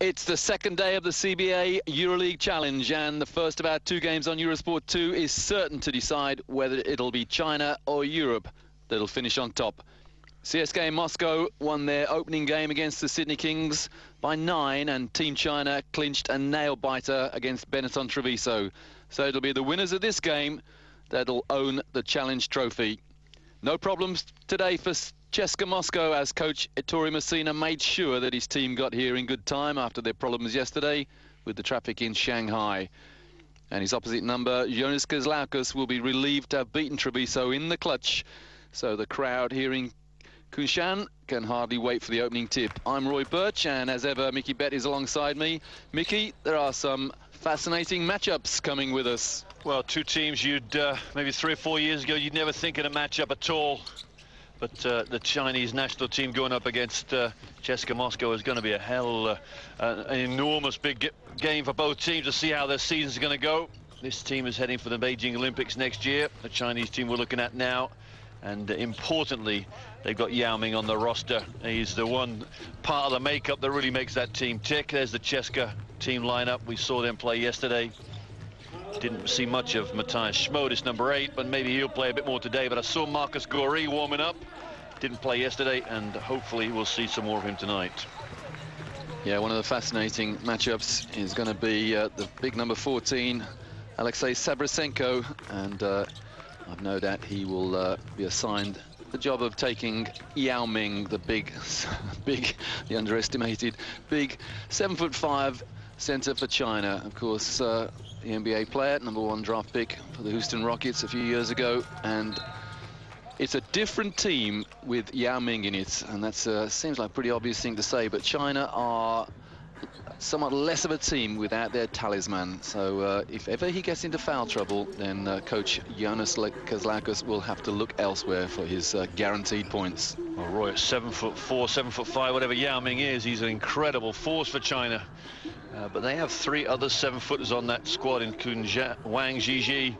It's the second day of the CBA EuroLeague Challenge, and the first of our two games on Eurosport 2 is certain to decide whether it'll be China or Europe that'll finish on top. CSKA Moscow won their opening game against the Sydney Kings by 9, and Team China clinched a nail-biter against Benetton Treviso. So it'll be the winners of this game that'll own the Challenge Trophy. No problems today for China-Cska Moscow, as coach Ettore Messina made sure that his team got here in good time after their problems yesterday with the traffic in Shanghai. And his opposite number, China-Cska, will be relieved to have beaten Treviso in the clutch. So the crowd here in Kunshan can hardly wait for the opening tip. I'm Roy Birch, and as ever, Mickey Bett is alongside me. Mickey, there are some fascinating matchups coming with us. Well, two teams you'd maybe 3 or 4 years ago you'd never think of a matchup at all. But the Chinese national team going up against China-Cska Moscow is going to be a an enormous big game for both teams to see how their season's going to go. This team is heading for the Beijing Olympics next year. The Chinese team we're looking at now. And importantly, they've got Yao Ming on the roster. He's the one part of the makeup that really makes that team tick. There's the China-Cska team lineup. We saw them play yesterday. Didn't see much of Matthias Schmodis, number 8, but maybe he'll play a bit more today. But I saw Marcus Goree warming up. Didn't play yesterday, and hopefully we'll see some more of him tonight. Yeah, one of the fascinating matchups is going to be the big number 14, Alexei Sabrasenko, and I've no doubt he will be assigned the job of taking Yao Ming, the the underestimated, big 7'5" centre for China. Of course, the NBA player, #1 draft pick for the Houston Rockets a few years ago, and it's a different team with Yao Ming in it, and that seems like a pretty obvious thing to say, but China are somewhat less of a team without their talisman. So if ever he gets into foul trouble, then coach China-Cska will have to look elsewhere for his guaranteed points. Well, Roy, at 7'4", 7'5", whatever Yao Ming is, he's an incredible force for China. But they have 3 other 7-footers on that squad, including Wang Zhizhi,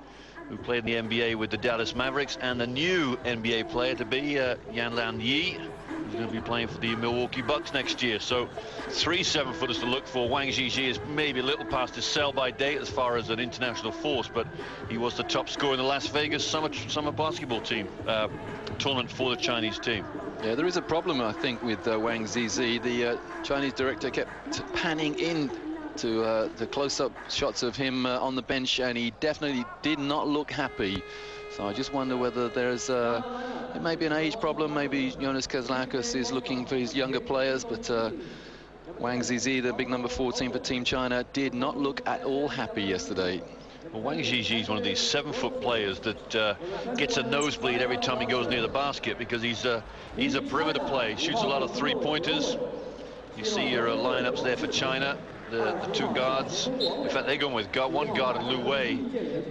who played in the NBA with the Dallas Mavericks, and the new NBA player to be Yanlan Yi, who's going to be playing for the Milwaukee Bucks next year. So 3 7-footers to look for. Wang Zhizhi is maybe a little past his sell-by date as far as an international force, but he was the top scorer in the Las Vegas summer basketball team tournament for the Chinese team. Yeah, there is a problem, I think, with Wang Zhizhi. The Chinese director kept panning in to the close-up shots of him on the bench, and he definitely did not look happy. So I just wonder whether there's it may be an age problem. Maybe China-Cska is looking for his younger players, but Wang Zhizhi, the big number 14 for Team China, did not look at all happy yesterday. Well, Wang Zhizhi is one of these 7-foot players that gets a nosebleed every time he goes near the basket, because he's a perimeter player. He shoots a lot of 3-pointers. You see your lineups there for China. The 2 guards. In fact, they're going with one guard and Lu Wei.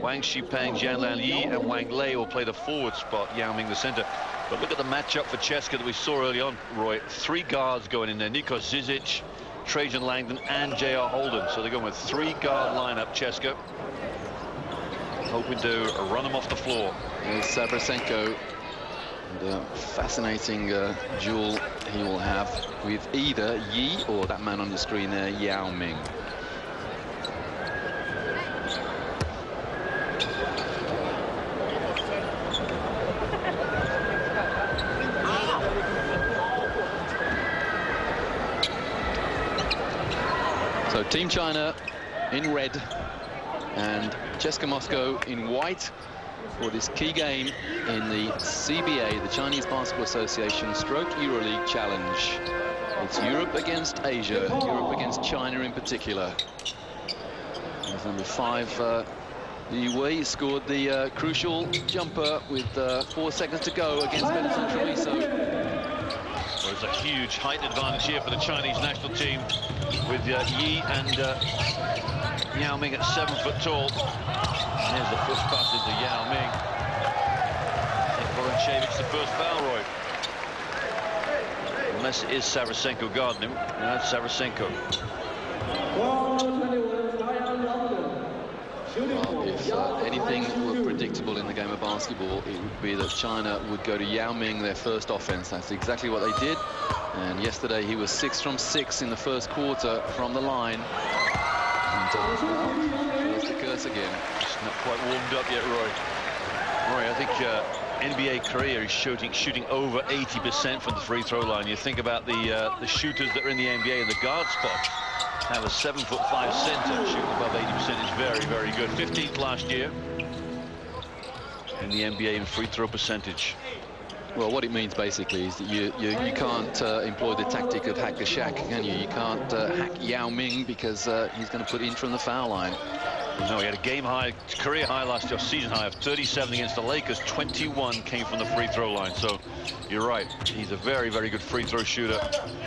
Wang Shipeng, Yanlan Yi, and Wang Lei will play the forward spot, Yao Ming the center. But look at the matchup for China-Cska that we saw early on, Roy. 3 guards going in there: Nikos Zizic, Trajan Langdon, and J.R. Holden. So they're going with 3-guard lineup, China-Cska, hoping to run them off the floor. There's Sabrasenko. And a fascinating duel he will have with either Yi or that man on the screen there, Yao Ming. So Team China in red and China-Cska Moscow in white for this key game in the CBA, the Chinese Basketball Association stroke EuroLeague Challenge. It's Europe against Asia, Europe against China in particular. There's number 5, Li Wei scored the crucial jumper with 4 seconds to go against Benetton Treviso. Well, there's a huge height advantage here for the Chinese national team, with Yi and Yao Ming at 7 foot tall. And here's the first pass into Yao Ming. I think Voronchevich the first foul, Roy. Unless it is Sabrasenko guarding him. And that's Sabrasenko. Well, if if anything were predictable in the game of basketball, it would be that China would go to Yao Ming, their first offense. That's exactly what they did. And yesterday he was 6 from 6 in the first quarter from the line. And there's the curse again. It's not quite warmed up yet, Roy. Roy, I think NBA career is shooting over 80% from the free throw line. You think about the shooters that are in the NBA in the guard spots. Have a 7'5" center shooting above 80% is very, very good. 15th last year in the NBA in free throw percentage. Well, what it means basically is that you can't employ the tactic of hack the shack, can you? You can't hack Yao Ming because he's going to put in from the foul line. No, he had a game high, career high last year, season high of 37 against the Lakers. 21 came from the free throw line. So you're right. He's a very, very good free throw shooter.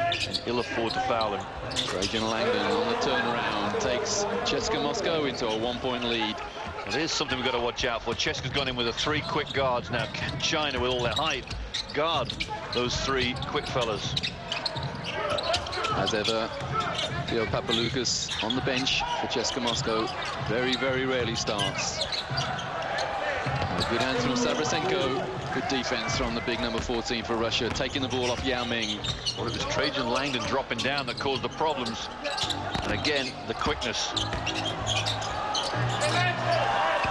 And ill afford to foul him. Trajan Langdon on the turnaround takes Chska Moscow into a 1-point lead. Well, there's something we've got to watch out for. Chska's gone in with the 3 quick guards. Now, can China, with all their height, guard those 3 quick fellas? As ever, Theo Papaloukas on the bench for Chska Moscow. Very, very rarely starts. Good hands from Savrasenko. Good defense from the big number 14 for Russia, taking the ball off Yao Ming. Well, it was Trajan Langdon dropping down that caused the problems. And again, the quickness.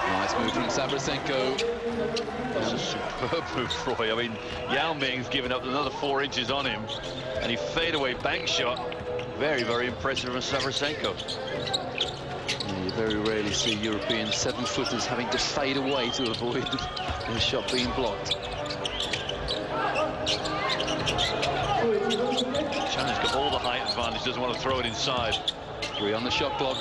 Nice move from Savrasenko. That's a superb move, Roy. I mean, Yao Ming's given up another 4 inches on him. And he fadeaway bank shot. Very, very impressive from Savrasenko. Yeah, you very rarely see European 7-footers having to fade away to avoid their shot being blocked. China's got all the height advantage, doesn't want to throw it inside. 3 on the shot clock.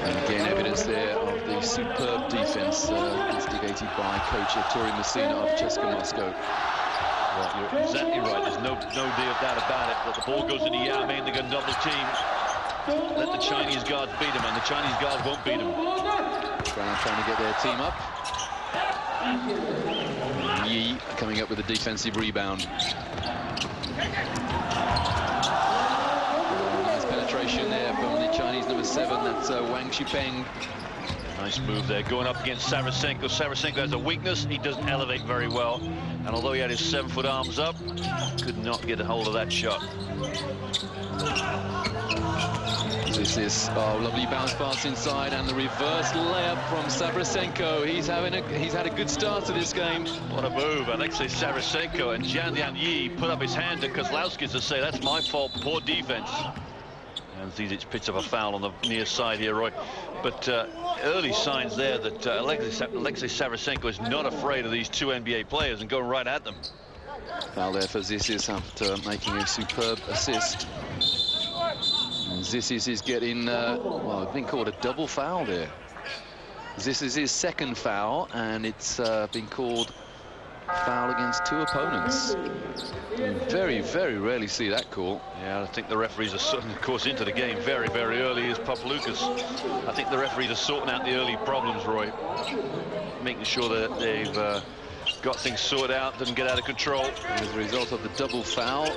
And again, evidence there of the superb defense instigated by coach Ettore Messina of Chska Moscow. Well, you're exactly right. There's no doubt about it. That the ball goes into Yao Ming, they're going to double team. Let the Chinese guards beat him, and the Chinese guards won't beat him. Trying to get their team up. Yi coming up with a defensive rebound. Nice penetration there from the Chinese number 7. That's Wang Shipeng. Nice move there, going up against Savrasenko. Savrasenko has a weakness. He doesn't elevate very well. And although he had his 7-foot arms up, could not get a hold of that shot. This is lovely bounce pass inside, and the reverse layup from Savrasenko. He's had a good start to this game. What a move. Alexei Savrasenko and Jianlian Yi put up his hand to Kozlowski to say, that's my fault, poor defense. And Zizic picks up a foul on the near side here, Roy. But early signs there that Alexei Savrasenko is not afraid of these 2 NBA players and going right at them. Foul there for Zizic after making a superb assist. And Zizic is getting, well, been called a double foul there. This is his 2nd foul, and it's been called foul against 2 opponents. You very, very rarely see that call. Yeah, I think the referees are, of course, into the game very, very early as Papaloukas. I think the referees are sorting out the early problems, Roy. Making sure that they've got things sorted out, doesn't get out of control. As a result of the double foul,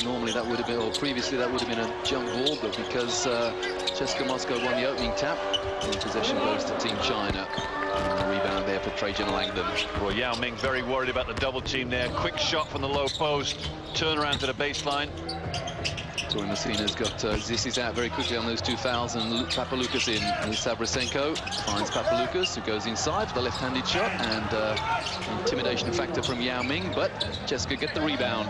normally that would have been, or previously that would have been a jump ball, but because Chska Moscow won the opening tap, the possession goes to Team China. And the rebound there for Trajan Langdon. Well, Yao Ming very worried about the double team there. Quick shot from the low post. Turn around to the baseline. Ettore Messina's got Zizic out very quickly on those 2 fouls, and Papaloukas in. Here's Savrasenko, finds Papaloukas, who goes inside for the left-handed shot, and intimidation factor from Yao Ming, but Chska get the rebound.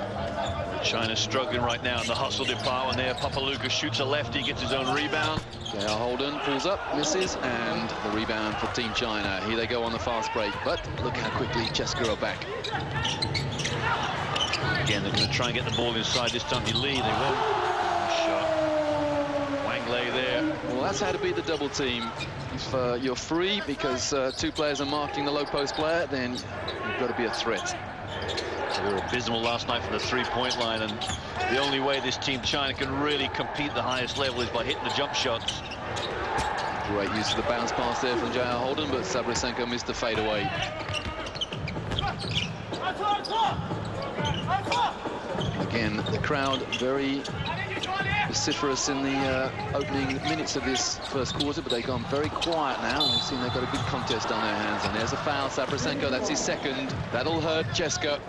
China's struggling right now in the hustle department there. Papaloukas shoots a lefty, gets his own rebound. J.R. Holden pulls up, misses, and the rebound for Team China. Here they go on the fast break, but look how quickly Chska are back. Again, they're going to try and get the ball inside. This time they lead, they won't. Shot. Wang Lei there. Well, that's how to beat the double team. If you're free because 2 players are marking the low post player, then you've got to be a threat. They were abysmal last night from the 3-point line, and the only way this team China can really compete at the highest level is by hitting the jump shots. Great use of the bounce pass there from J.R. Holden, but Savrasenko missed the fadeaway. Again, the crowd very vociferous in the opening minutes of this first quarter, but they've gone very quiet now. We've seen they've got a good contest on their hands, and there's a foul. Savrasenko, that's his second. That'll hurt Cska.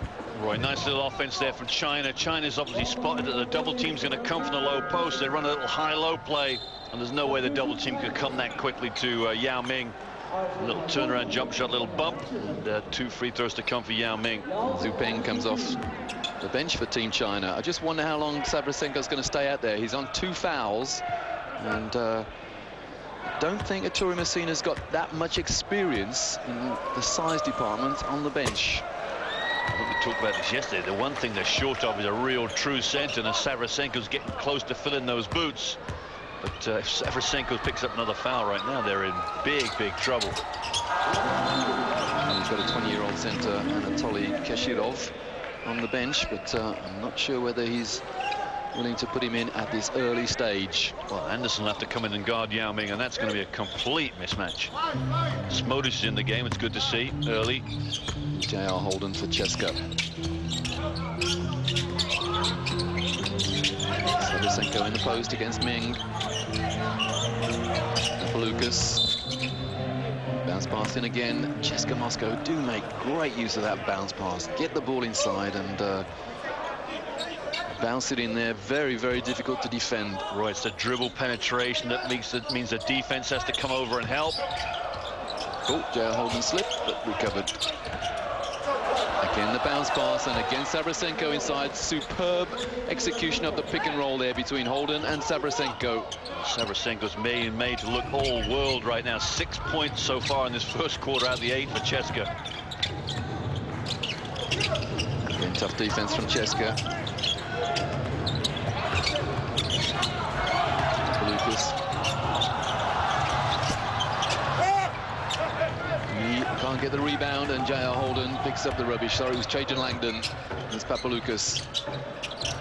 Roy, nice little offense there from China. China's obviously spotted that the double team's going to come from the low post. They run a little high-low play, and there's no way the double team could come that quickly to Yao Ming. A little turnaround jump shot, little bump, and 2 free throws to come for Yao Ming. Zhu Peng comes off the bench for Team China. I just wonder how long Savrasenko's going to stay out there. He's on 2 fouls, and I don't think Ettore Messina's got that much experience in the size department on the bench. I think we talked about this yesterday. The one thing they're short of is a real true center, and Savrasenko's getting close to filling those boots. But if Savrasenko picks up another foul right now, they're in big, big trouble. And he's got a 20-year-old center, Anatoly Keshirov, on the bench, but I'm not sure whether he's willing to put him in at this early stage. Well, Anderson will have to come in and guard Yao Ming, and that's going to be a complete mismatch. Smodis is in the game. It's good to see early. J.R. Holden for Cska. Savrasenko in the post against Ming. Lucas. Bounce pass in again. Cska Moscow do make great use of that bounce pass. Get the ball inside and bounce it in there. Very, very difficult to defend. Right, it's the dribble penetration that means the defense has to come over and help. Oh, J.R. Holden slipped, but recovered. Again, the bounce pass, and again Savrasenko inside. Superb execution of the pick and roll there between Holden and Savrasenko. Savrasenko's made to look all world right now. 6 points so far in this first quarter out of the 8 for Cska. Again, tough defense from Cska. Lucas. He can't get the rebound, and J.R. Holden picks up the rubbish. Sorry, it was Trajan Langdon. It's Papaloukas.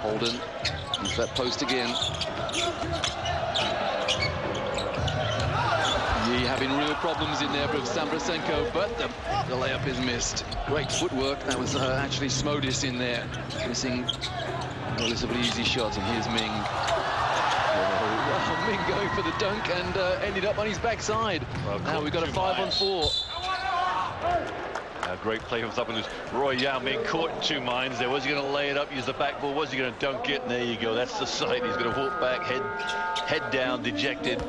Holden into that post again. He having real problems in there with Savrasenko, but the layup is missed. Great footwork. That was actually Smodis in there, missing a relatively easy shot, and here's Ming. Oh, Ming going for the dunk and ended up on his backside. Well, now we've got a 5-on-4. Great play from Papaloukas. Roy Yao Ming caught in 2 minds there. Was he going to lay it up, use the backboard? Was he going to dunk it? And there you go. That's the side. He's going to walk back, head down, dejected.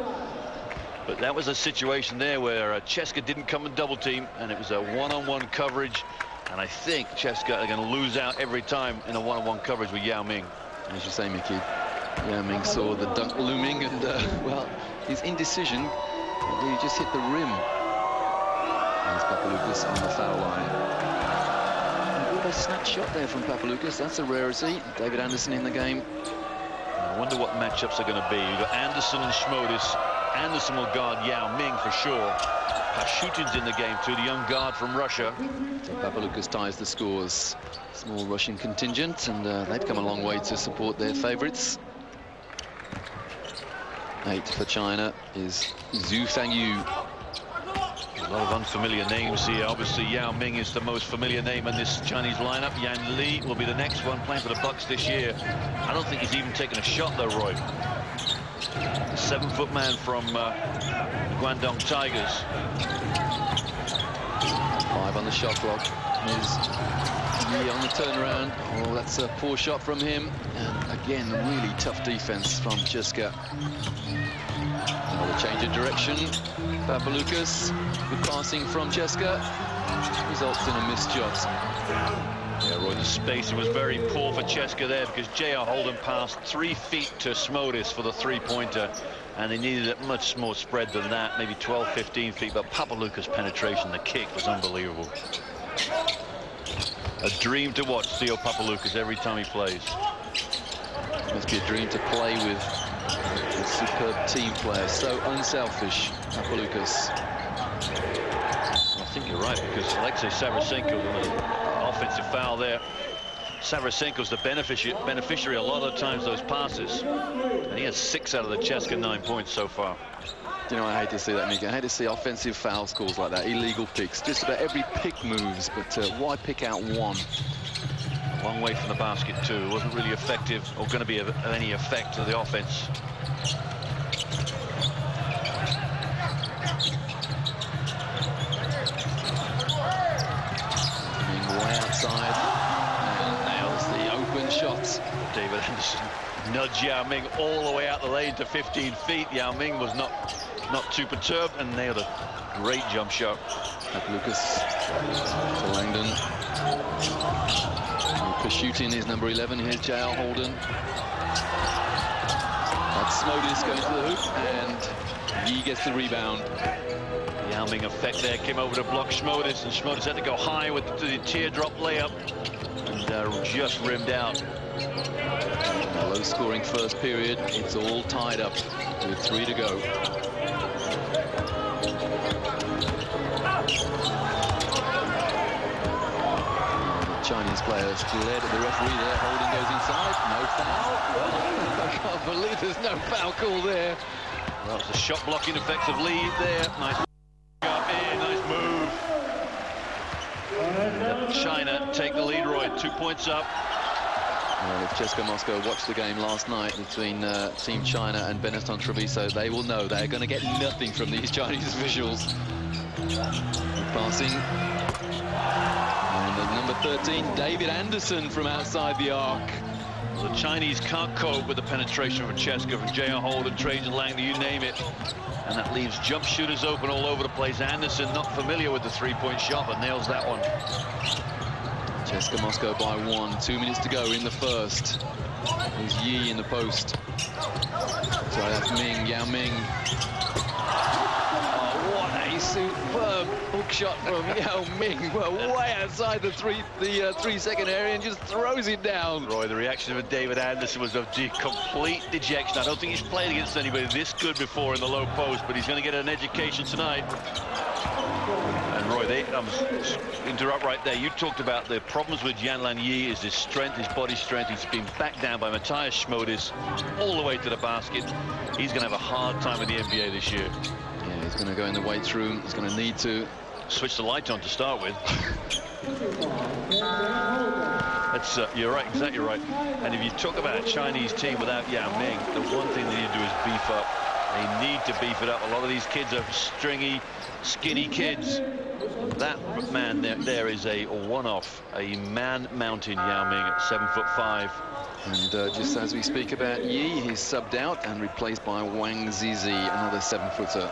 But that was a situation there where Cska didn't come and double team, and it was a one-on-one coverage. And I think Cska are going to lose out every time in a one-on-one coverage with Yao Ming. As you say, Mickey, Yao Ming saw the dunk looming, and well, his indecision, he just hit the rim. There's Papaloukas on the foul line. And what a snap shot there from Papaloukas. That's a rarity. David Anderson in the game. I wonder what matchups are going to be. You've got Anderson and Smodis. Anderson will guard Yao Ming for sure. Pashutin's in the game too, the young guard from Russia. So Papaloukas ties the scores. Small Russian contingent, and they've come a long way to support their favourites. 8 for China is Zhu Fangyu. A lot of unfamiliar names here. Obviously, Yao Ming is the most familiar name in this Chinese lineup. Yan Li will be the next one playing for the Bucks this year. I don't think he's even taken a shot though, Roy. The 7-foot man from the Guangdong Tigers. 5 on the shot clock. Here's Yi on the turnaround. Oh, that's a poor shot from him. And again, really tough defense from Cska. Another change of direction. Papaloukas, good passing from Cska. Results in a missed shot. Yeah, Roy, the spacing was very poor for Cska there because J.R. Holden passed 3 feet to Smodis for the 3-pointer, and they needed it much more spread than that, maybe 12, 15 feet. But Papaloukas' penetration, the kick was unbelievable. A dream to watch Theo Papaloukas every time he plays. It must be a dream to play with a superb team player, so unselfish, Papaloukas. I think you're right, because Alexei Savrasenko, an offensive foul there. Savrasenko's the beneficiary a lot of the times those passes, and he has 6 out of the Cska 9 points so far. You know, I hate to see that, Mika. I hate to see offensive foul calls like that, illegal picks. Just about every pick moves, but why pick out one? Long way from the basket too. It wasn't really effective or going to be of any effect to the offense. Way outside and nails the open shots. David Anderson nudged Yao Ming all the way out the lane to 15 feet. Yao Ming was not too perturbed and nailed a great jump shot. Lucas to Langdon. Lucas shooting is number 11. Here's J.R. Holden. That's Smodis going to the hoop, and Yi gets the rebound. Yao Ming effect there, came over to block Smodis, and Smodis had to go high with the teardrop layup, and just rimmed out. A low-scoring first period. It's all tied up with 3 to go. Chinese players led the referee there. Holding goes inside. No foul. I can't believe there's no foul call there. Well, it's a shot blocking effective lead there. Nice up in, nice move. And China take the lead, Roy. 2 points up. Well, if China-Cska watched the game last night between Team China and Benetton Treviso, they will know they're going to get nothing from these Chinese officials. Passing. And number 13, David Anderson from outside the arc. The Chinese can't cope with the penetration from Cska, from J.R. Holden, Trajan Langdon, you name it. And that leaves jump shooters open all over the place. Anderson not familiar with the three-point shot, but nails that one. China-Cska by 1. 2 minutes to go in the first. There's Yi in the post. Sorry, that's Ming, Yao Ming. What a superb hook shot from Yao Ming. Well, way outside the 3-second area and just throws it down. Roy, the reaction of David Anderson was of complete dejection. I don't think he's played against anybody this good before in the low post, but he's going to get an education tonight. And Roy, interrupt right there. You talked about the problems with Yanlan Yi is his strength, his body strength. He's been backed down by Matthias Smodis all the way to the basket. He's going to have a hard time with the NBA this year. Yeah, he's going to go in the weights room. He's going to need to switch the light on to start with. That's you're right, exactly right. And if you talk about a Chinese team without Yao Ming, the one thing they need to do is beef up. They need to beef it up. A lot of these kids are stringy, skinny kids. That man there is a one-off, a man-mountain Yao Ming at 7'5". And just as we speak about Yi, he's subbed out and replaced by Wang Zizi, another 7-footer.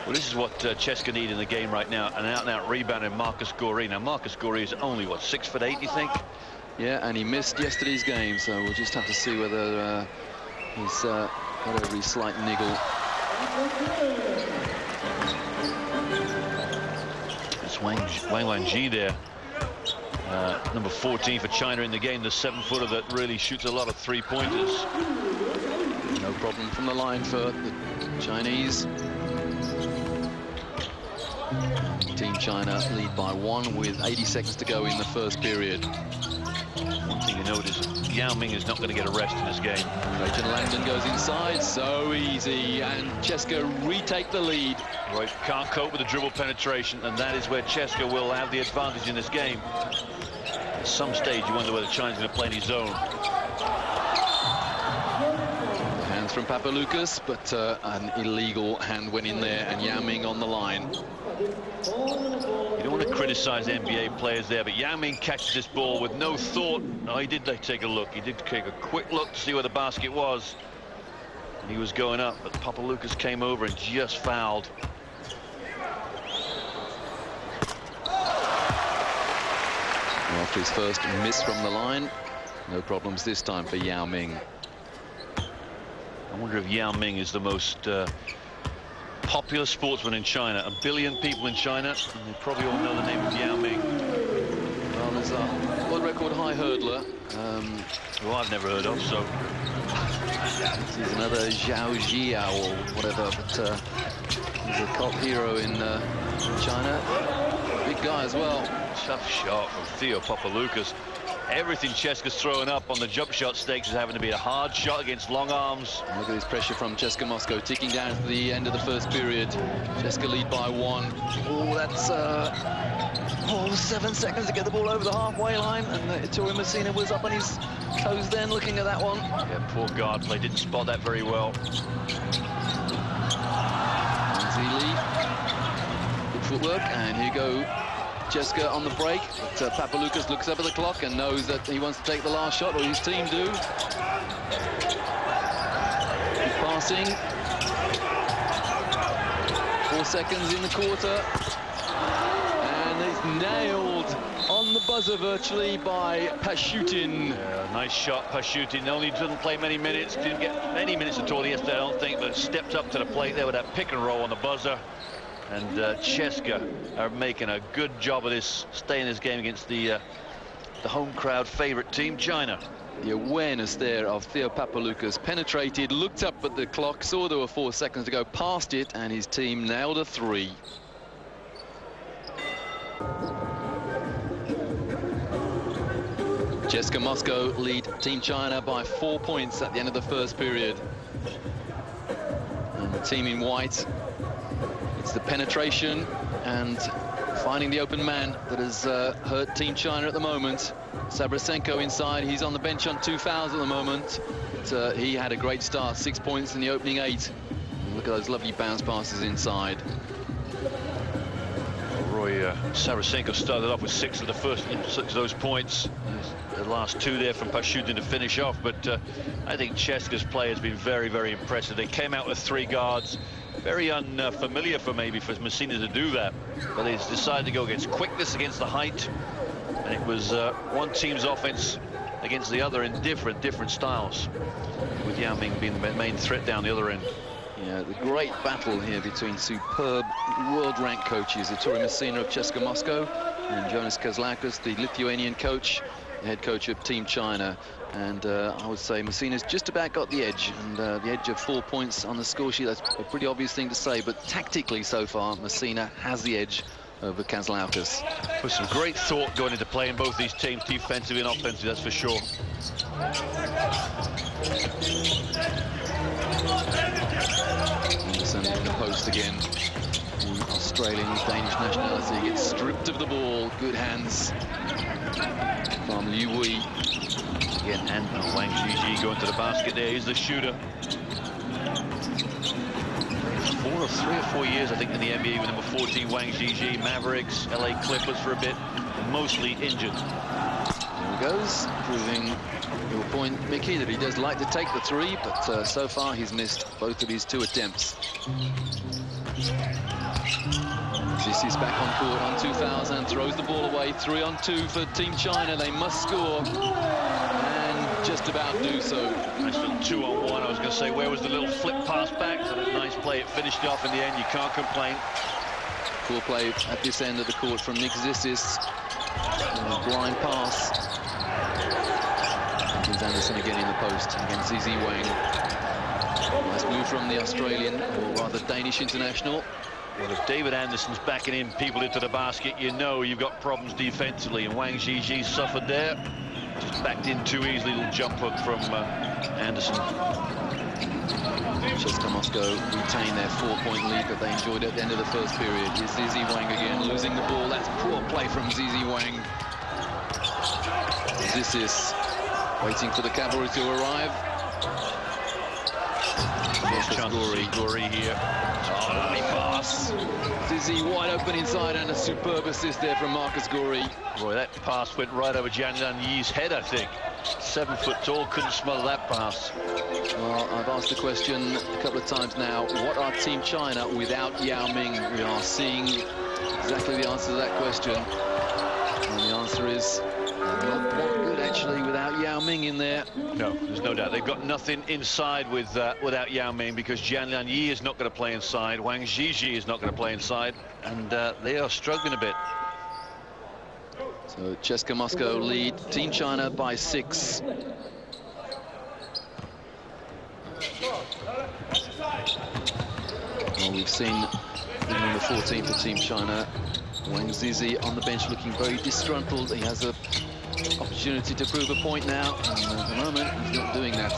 Well, this is what Cska need in the game right now, an out-and-out rebound in Marcus Goree. Now, Marcus Goree is only, what, 6'8", you think? Yeah, and he missed yesterday's game, so we'll just have to see whether he's got over his slight niggle. It's Wang Wanji there. Number 14 for China in the game, the 7-footer that really shoots a lot of three-pointers. No problem from the line for the Chinese. Team China lead by 1 with 80 seconds to go in the first period. One thing you notice, Yao Ming is not going to get a rest in this game. Trajan Langdon goes inside, so easy, and Cska retake the lead. Right, can't cope with the dribble penetration, and that is where Cska will have the advantage in this game. At some stage, you wonder whether China's going to play any zone. Hands from Papaloukas, but an illegal hand went in there, and Yao Ming on the line. You don't want to criticize NBA players there, but Yao Ming catches this ball with no thought. No, he did take a look. He did take a quick look to see where the basket was. And he was going up, but Papaloukas came over and just fouled. After his first miss from the line, no problems this time for Yao Ming. I wonder if Yao Ming is the most popular sportsman in China. 1 billion people in China, and they probably all know the name of Yao Ming. Well, there's a world record high hurdler. Who I've never heard of, so. He's another Zhao Jiao or whatever, but he's a cult hero in China. Big guy as well. Tough shot from Theo Papaloukas. everything Chska's throwing up on the jump shot stakes is having to be a hard shot against long arms. Look at this pressure from Chska Moscow, ticking down to the end of the first period. Chska lead by 1. Oh, that's 7 seconds to get the ball over the halfway line, and Ettore Messina was up on his toes then, looking at that one. Yeah, poor guard play, didn't spot that very well. Zili, good footwork, and here you go Chska on the break. But Papaloukas looks up at the clock and knows that he wants to take the last shot, or his team do. Good passing. 4 seconds in the quarter. And it's nailed on the buzzer virtually by Pashutin. Yeah, nice shot, Pashutin. Only didn't play many minutes, didn't get any minutes at all yesterday, I don't think, but stepped up to the plate there with that pick and roll on the buzzer. And Chska are making a good job of this, staying this game against the home crowd favourite team, China. The awareness there of Theo Papaloukas, penetrated, looked up at the clock, saw there were 4 seconds to go, passed it, and his team nailed a 3. Chska Moscow lead Team China by 4 points at the end of the first period. And the team in white, it's the penetration and finding the open man that has hurt Team China at the moment. Sabrasenko inside, he's on the bench on 2,000 at the moment. But, he had a great start, 6 points in the opening 8. And look at those lovely bounce passes inside. Roy Sabrasenko started off with 6 of the first 6 of those points. The last 2 there from Pashutin to finish off, but I think Chska's play has been very, very impressive. They came out with 3 guards. Very unfamiliar for Messina to do that, but he's decided to go against quickness, against the height, and it was one team's offense against the other in different styles, with Yao Ming being the main threat down the other end. Yeah, the great battle here between superb world-ranked coaches, Ettore Messina of Chska Moscow and Jonas Kazlakas, the Lithuanian coach, the head coach of Team China. And I would say Messina's just about got the edge, and the edge of 4 points on the score sheet. That's a pretty obvious thing to say, but tactically so far, Messina has the edge over Kazlakas. With some great thought going into playing both these teams, defensively and offensively, that's for sure. Anderson in the post again. The Australian with Danish nationality gets stripped of the ball. Good hands from Liu Wei. Again, and Wang Zhizhi going to the basket there. He's the shooter. 3 or 4 years, I think, in the NBA with number 14, Wang Zhizhi, Mavericks, LA Clippers for a bit, mostly injured. There he goes, proving your point, Mickey, that he does like to take the 3, but so far he's missed both of his 2 attempts. This is back on court on 2,000, throws the ball away, 3 on 2 for Team China. They must score, and just about do so. Nice little 2 on 1. I was going to say, where was the little flip pass back? But a nice play. It finished off in the end. You can't complain. Cool play at this end of the court from Nick Zissis. Blind pass. Here's Anderson again in the post against Zizi Wang. Nice move from the Australian, or rather Danish international. Well, if David Anderson's backing in people into the basket, you know you've got problems defensively, and Wang Zhizhi suffered there. Just backed in too easily. Little jump hook from Anderson. Chska Moscow retain their 4-point lead, but they enjoyed it at the end of the first period. Here's Zizi Wang again, losing the ball. That's poor play from Zizi Wang. Zissis waiting for the cavalry to arrive. Gory here. Oh, lovely pass. Zizi wide open inside, and a superb assist there from Marcus Gori. Boy, that pass went right over Jianlian Yi's head, I think. 7 foot tall, couldn't smother that pass. Well, I've asked the question a couple of times now, what are Team China without Yao Ming? We are seeing exactly the answer to that question. And the answer is not that good, actually, without Yao Ming in there. No, there's no doubt. They've got nothing inside without Yao Ming, because Jianlian Yi is not going to play inside. Wang Zhizhi is not going to play inside. And they are struggling a bit. So Chska Moscow lead Team China by 6. Well, we've seen number 14 for Team China, Wang Zizi, on the bench looking very disgruntled. He has a Opportunity to prove a point now, and at the moment he's not doing that.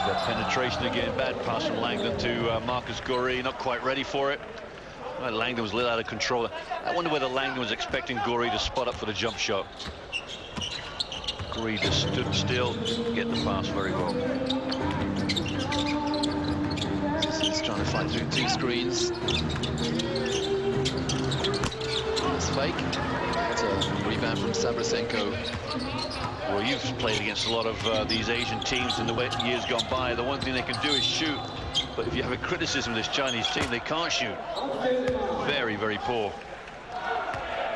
That penetration again, bad pass from Langdon to Marcus Goree, not quite ready for it. Well, Langdon was a little out of control. I wonder whether Langdon was expecting Goree to spot up for the jump shot. Goree just stood still, get the pass very well. He's trying to fight through two screens. That's fake. Rebound from Sabrasenko. Well, you've played against a lot of these Asian teams in the years gone by. The one thing they can do is shoot. But if you have a criticism of this Chinese team, they can't shoot. Very, very poor.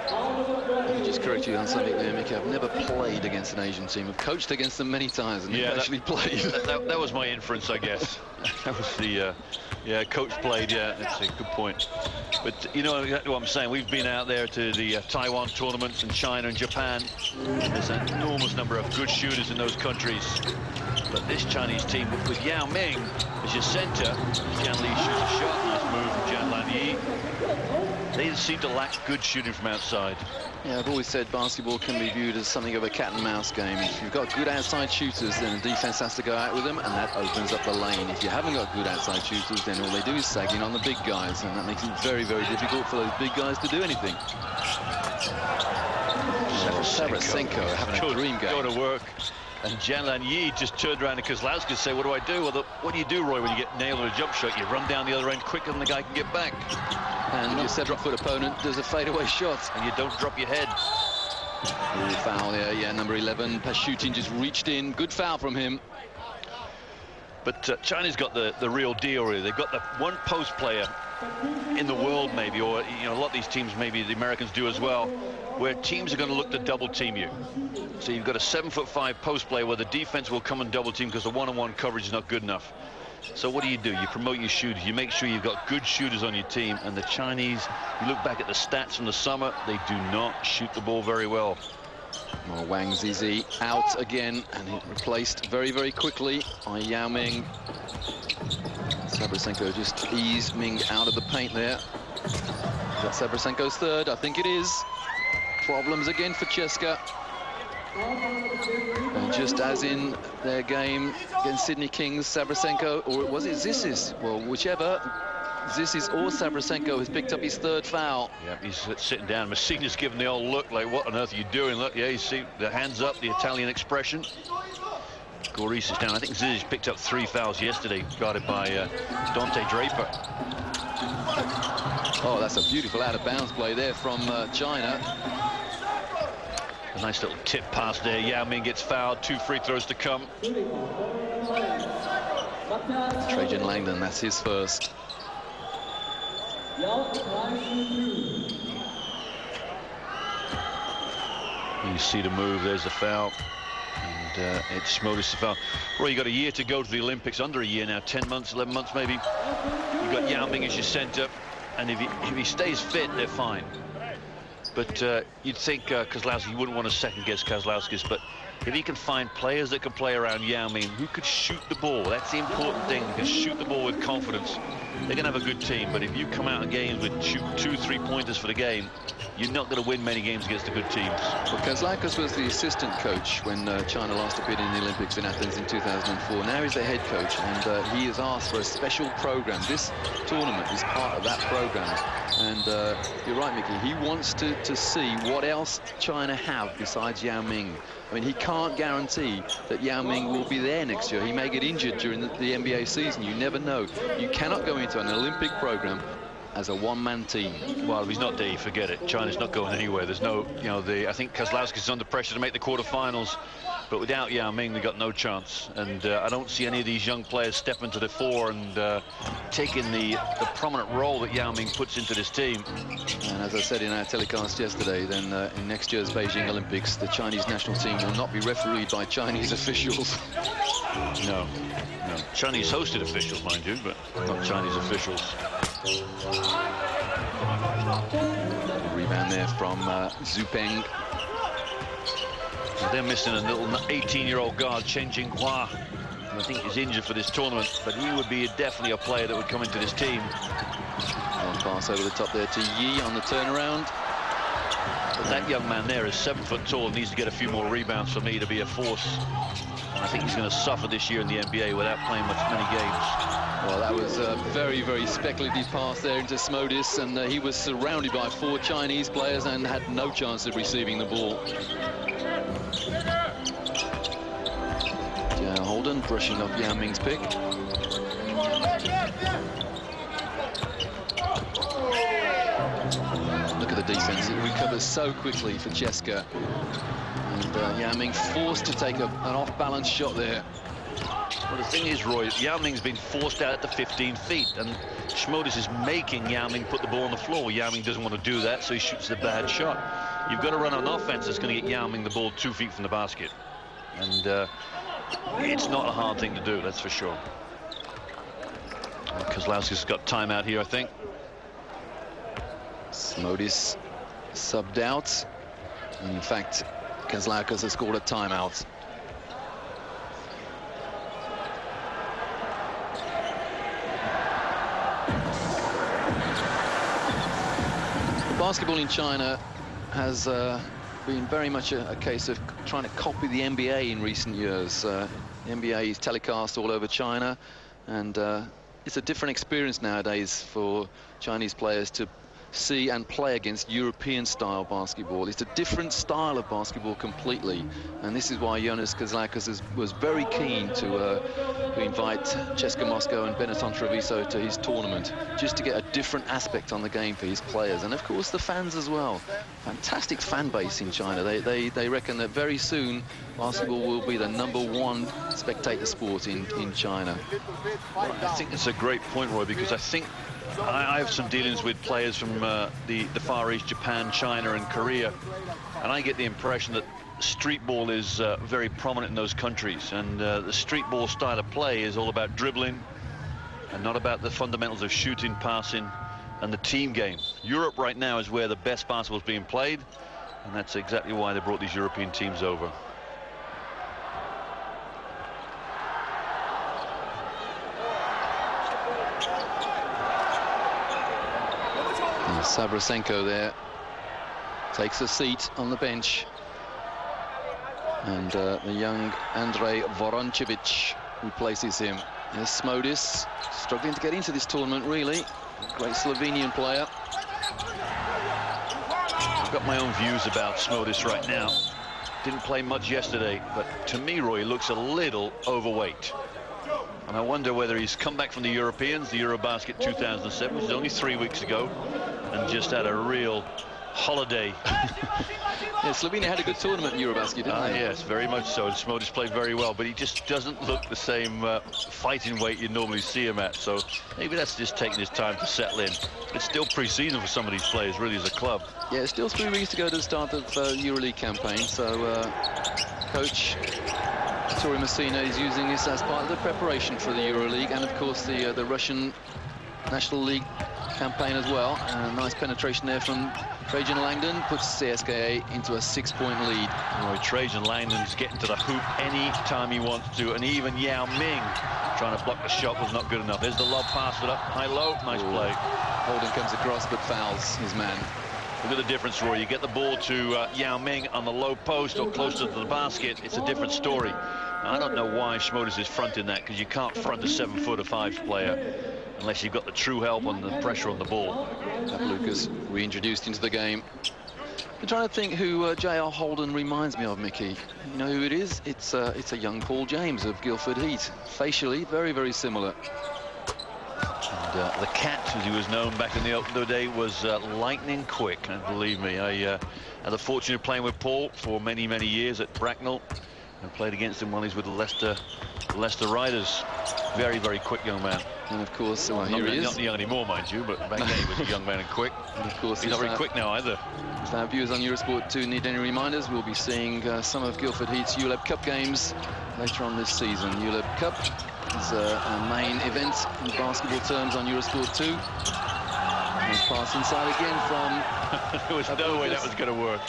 Let me just correct you on something there, Mickey. I've never played against an Asian team. I've coached against them many times and never actually played. That was my inference, I guess. That was the, coach played, that's a good point. But you know exactly what I'm saying. We've been out there to the Taiwan tournaments in China and Japan. There's an enormous number of good shooters in those countries. But this Chinese team with Yao Ming as your center, Jian Li shoots a shot, nice move from Jian Yi. They seem to lack good shooting from outside. Yeah, I've always said basketball can be viewed as something of a cat and mouse game. If you've got good outside shooters, then the defense has to go out with them, and that opens up the lane. If you haven't got good outside shooters, then all they do is sag in on the big guys, and that makes it very, very difficult for those big guys to do anything. Sabrasenko having a dream game. Go to work. And Jian Yi just turned around to Kozlowski and say, what do I do? Well, what do you do, Roy, when you get nailed with a jump shot? You run down the other end quicker than the guy can get back. And your 7-foot opponent does a fadeaway shot. And you don't drop your head. Ooh, foul there, yeah, number 11. Pashutin just reached in. Good foul from him. But China's got the real deal, really. They've got the one post player in the world, maybe, or a lot of these teams, maybe the Americans do as well, where teams are going to look to double team you. So you've got a 7'5" post player where the defense will come and double team because the one-on-one coverage is not good enough. So what do? You promote your shooters. You make sure you've got good shooters on your team. And the Chinese, you look back at the stats from the summer, they do not shoot the ball very well. Well, Wang Zizi out again, and he replaced very, very quickly by Yao Ming. Sabrasenko just eased Ming out of the paint there. Is that Sabrasenko's third? I think it is. Problems again for Cska. And just as in their game against Sydney Kings, Sabrasenko, or was it Zissis? Well, whichever, Zissis or Sabrasenko has picked up his third foul. Yeah, he's sitting down. Messina's giving the old look, like, what on earth are you doing? Look, yeah, you see the hands up, the Italian expression. Goree sits down. I think Zissis picked up 3 fouls yesterday, guarded by Dante Draper. Oh, that's a beautiful out-of-bounds play there from China. A nice little tip pass there. Yao Ming gets fouled. 2 free throws to come. Trajan Langdon, that's his first. You see the move. There's the foul. And it's Modis the foul. Roy, you got a year to go to the Olympics. Under a year now. 10 months, 11 months maybe. You've got Yao Ming as your center. And if he stays fit, they're fine. But you'd think Kozlowski, you wouldn't want to second-guess Kozlowski's, but if he can find players that can play around Yao Ming, who could shoot the ball, that's the important thing. They can shoot the ball with confidence. They're going to have a good team, but if you come out of games with shoot 2 3-pointers for the game, you're not going to win many games against the good teams. Well, Kozlowski was the assistant coach when China last appeared in the Olympics in Athens in 2004. Now he's the head coach, and he has asked for a special program. This tournament is part of that program. And you're right, Mickey, he wants to see what else China have besides Yao Ming. I mean, he can't guarantee that Yao Ming will be there next year. He may get injured during the NBA season. You never know. You cannot go into an Olympic program as a one-man team. Well, if he's not there, forget it. China's not going anywhere. There's no, I think Kozlowski's under pressure to make the quarterfinals, but without Yao Ming, they've got no chance. And I don't see any of these young players stepping to the fore and taking the prominent role that Yao Ming puts into this team. And as I said in our telecast yesterday, then in next year's Beijing Olympics, the Chinese national team will not be refereed by Chinese officials. No. Chinese hosted officials, mind you, but not Chinese officials. Rebound there from Zhu Peng. They're missing a little 18-year-old guard, Chen Jinghua. I think he's injured for this tournament, but he would be definitely a player that would come into this team. Long pass over the top there to Yi on the turnaround. That young man there is 7 foot tall and needs to get a few more rebounds for me to be a force. And I think he's going to suffer this year in the NBA without playing many games. Well, that was a very, very speculative pass there into Smodis, and he was surrounded by 4 Chinese players and had no chance of receiving the ball. Holden brushing off Yao Ming's pick. Look at the defense. It recovers so quickly for Cska. And Yao Ming forced to take an off-balance shot there. Well, the thing is, Roy, Yao Ming's been forced out at the 15 feet, and Smodis is making Yao Ming put the ball on the floor. Yao Ming doesn't want to do that, so he shoots the bad shot. You've got to run an offense that's going to get Yao Ming the ball 2 feet from the basket. And it's not a hard thing to do, that's for sure. Kozlowski's got timeout here, I think. Smodis subbed out. In fact, Kozlowski has scored a timeout. Basketball in China has been very much a case of trying to copy the NBA in recent years. The NBA is telecast all over China, and it's a different experience nowadays for Chinese players to see and play against European-style basketball. It's a different style of basketball completely, and this is why Jonas Kozlowski was very keen to invite Chska Moscow and Benetton Treviso to his tournament, just to get a different aspect on the game for his players, and of course the fans as well. Fantastic fan base in China. They reckon that very soon basketball will be the #1 spectator sport in China. Well, I think it's a great point, Roy, because I think I have some dealings with players from the Far East, Japan, China and Korea, and I get the impression that street ball is very prominent in those countries, and the street ball style of play is all about dribbling and not about the fundamentals of shooting, passing and the team game. Europe right now is where the best basketball is being played, and that's exactly why they brought these European teams over. Savrasenko there takes a seat on the bench, and the young Andrei Voronchevich replaces him. There's Smodis, struggling to get into this tournament, really. Great Slovenian player. I've got my own views about Smodis right now. Didn't play much yesterday, but to me, Roy, he looks a little overweight. And I wonder whether he's come back from the Europeans, the Eurobasket 2007, which was only 3 weeks ago, and just had a real holiday. Yeah, Slovenia had a good tournament in Eurobasket, didn't they? Yes, very much so. And Smodis played very well, but he just doesn't look the same fighting weight you normally see him at. So maybe that's just taking his time to settle in. It's still pre-season for some of these players, really, as a club. Yeah, it's still 3 weeks to go to the start of EuroLeague campaign. So coach Tori Messina is using this as part of the preparation for the EuroLeague, and of course the Russian National League campaign as well. Nice penetration there from Trajan Langdon, puts Cska into a 6-point lead. Roy, Trajan Langdon's getting to the hoop any time he wants to, and even Yao Ming trying to block the shot was not good enough. There's the lob, pass it up, high-low, nice play. Holden comes across but fouls his man. Look at the difference, Roy. You get the ball to Yao Ming on the low post or closer to the basket, it's a different story. I don't know why Smodis is fronting that, because you can't front a 7'5" player unless you've got the true help on the pressure on the ball. Lucas reintroduced into the game. I'm trying to think who J.R. Holden reminds me of, Mickey. You know who it is? It's a young Paul James of Guildford Heat. Facially, very, very similar. And the Cat, as he was known back in the day, was lightning quick, and believe me, I had the fortune of playing with Paul for many, many years at Bracknell, and played against him while he's with the Leicester Riders. Very, very quick young man. And of course, well, here he is. Not young anymore, mind you, but back then he was a young man and quick. And of course, he's not very quick now either. If our viewers on Eurosport 2 need any reminders, we'll be seeing some of Guildford Heat's ULEB Cup games later on this season. ULEB Cup is a main event in basketball terms on Eurosport 2. And pass inside again from... There was no way that was going to work.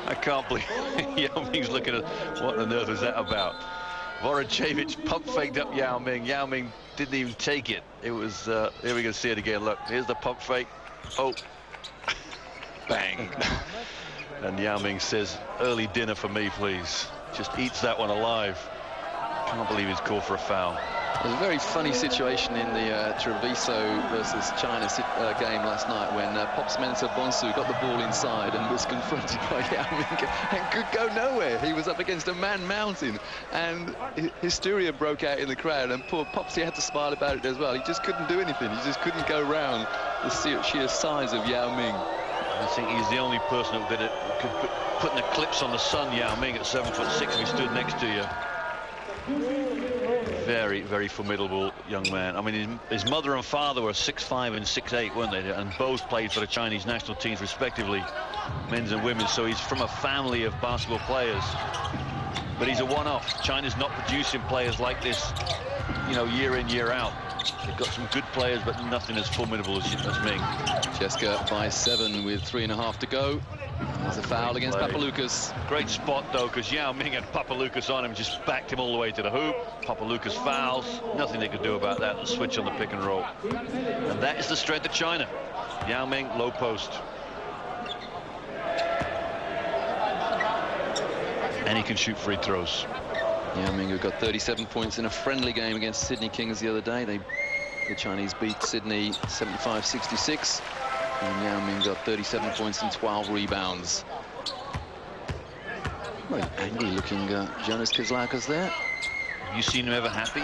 I can't believe Yao Ming's looking at what on earth was that about. Voronchevich pump faked up Yao Ming. Yao Ming didn't even take it. It was here we can see it again. Look, here's the pump fake. Oh, Bang. And Yao Ming says, early dinner for me, please. Just eats that one alive. Can't believe he's called for a foul. It was a very funny situation in the Treviso versus China game last night when Pops Mensah Bonsu got the ball inside and was confronted by Yao Ming and could go nowhere. He was up against a man mountain, and hysteria broke out in the crowd, and poor Popsy had to smile about it as well. He just couldn't do anything. He just couldn't go round the sheer size of Yao Ming. I think he's the only person who could put an eclipse on the sun, Yao Ming, at 7'6" if he stood next to you. Very, very formidable young man. I mean, his mother and father were 6'5" and 6'8", weren't they? And both played for the Chinese national teams, respectively, men's and women's. So he's from a family of basketball players. But he's a one-off. China's not producing players like this, you know, year in, year out. They've got some good players, but nothing as formidable as Ming. Chska by 7 with 3.5 to go. There's a foul against Papaloukas. Great spot, though, because Yao Ming had Papaloukas on him, just backed him all the way to the hoop. Papaloukas fouls. Nothing they could do about that. The switch on the pick and roll. And that is the strength of China. Yao Ming, low post. And he can shoot free throws. Yao Ming, who got 37 points in a friendly game against Sydney Kings the other day. The Chinese beat Sydney 75-66. And Yao Ming got 37 points and 12 rebounds. Very angry-looking Jonas Kazlakas there. Have you seen him ever happy?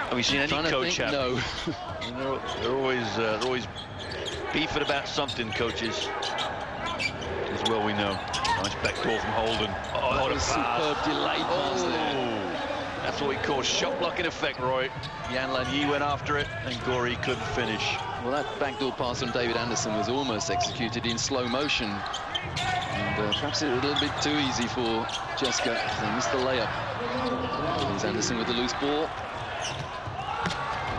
Have you seen any coach happy? No. They're always beefing about something, coaches. As well we know. Nice backdoor from Holden. Oh, what a superb delayed pass there. That's what we call shot blocking effect, Roy. Yan Lan Yi went after it, and Goree couldn't finish. Well, that backdoor pass from David Anderson was almost executed in slow motion. And perhaps it was a little bit too easy for Chska. They missed the layup. Here's Anderson with the loose ball.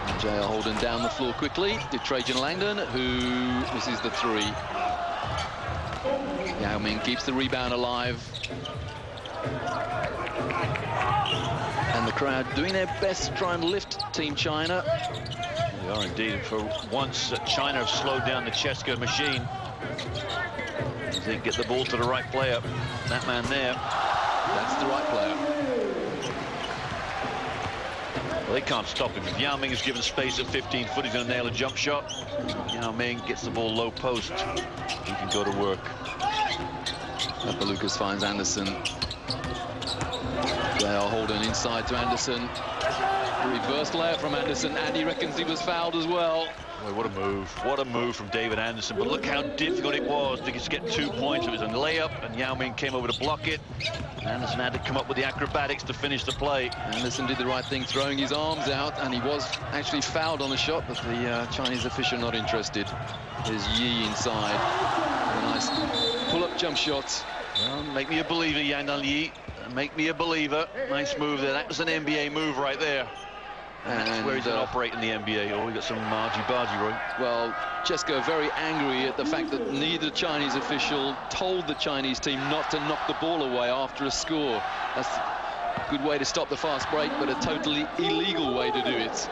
And J.R. Holden down the floor quickly to Trajan Langdon, who misses the 3. Yao Ming keeps the rebound alive. And the crowd doing their best to try and lift Team China. They are indeed. For once, China have slowed down the Chska machine. As they get the ball to the right player. That man there. That's the right player. Well, they can't stop him. If Yao Ming is given space at 15 foot, he's going to nail a jump shot. Yao Ming gets the ball low post. He can go to work. Papaloukas finds Anderson. J.R. Holden inside to Anderson. Reverse layup from Anderson, and he reckons he was fouled as well. Boy, what a move. What a move from David Anderson. But look how difficult it was to just get 2 points. It was a layup, and Yao Ming came over to block it. Anderson had to come up with the acrobatics to finish the play. Anderson did the right thing, throwing his arms out, and he was actually fouled on the shot, but the Chinese official not interested. There's Yi inside. A nice pull-up jump shot. Well, make me a believer, Yan Yi. Make me a believer. Nice move there. That was an NBA move right there. And that's where he's going to operate in the NBA. Oh, we got some margy-bargy, Roy. Well, Chska very angry at the fact that neither Chinese official told the Chinese team not to knock the ball away after a score. That's a good way to stop the fast break, but a totally illegal way to do it.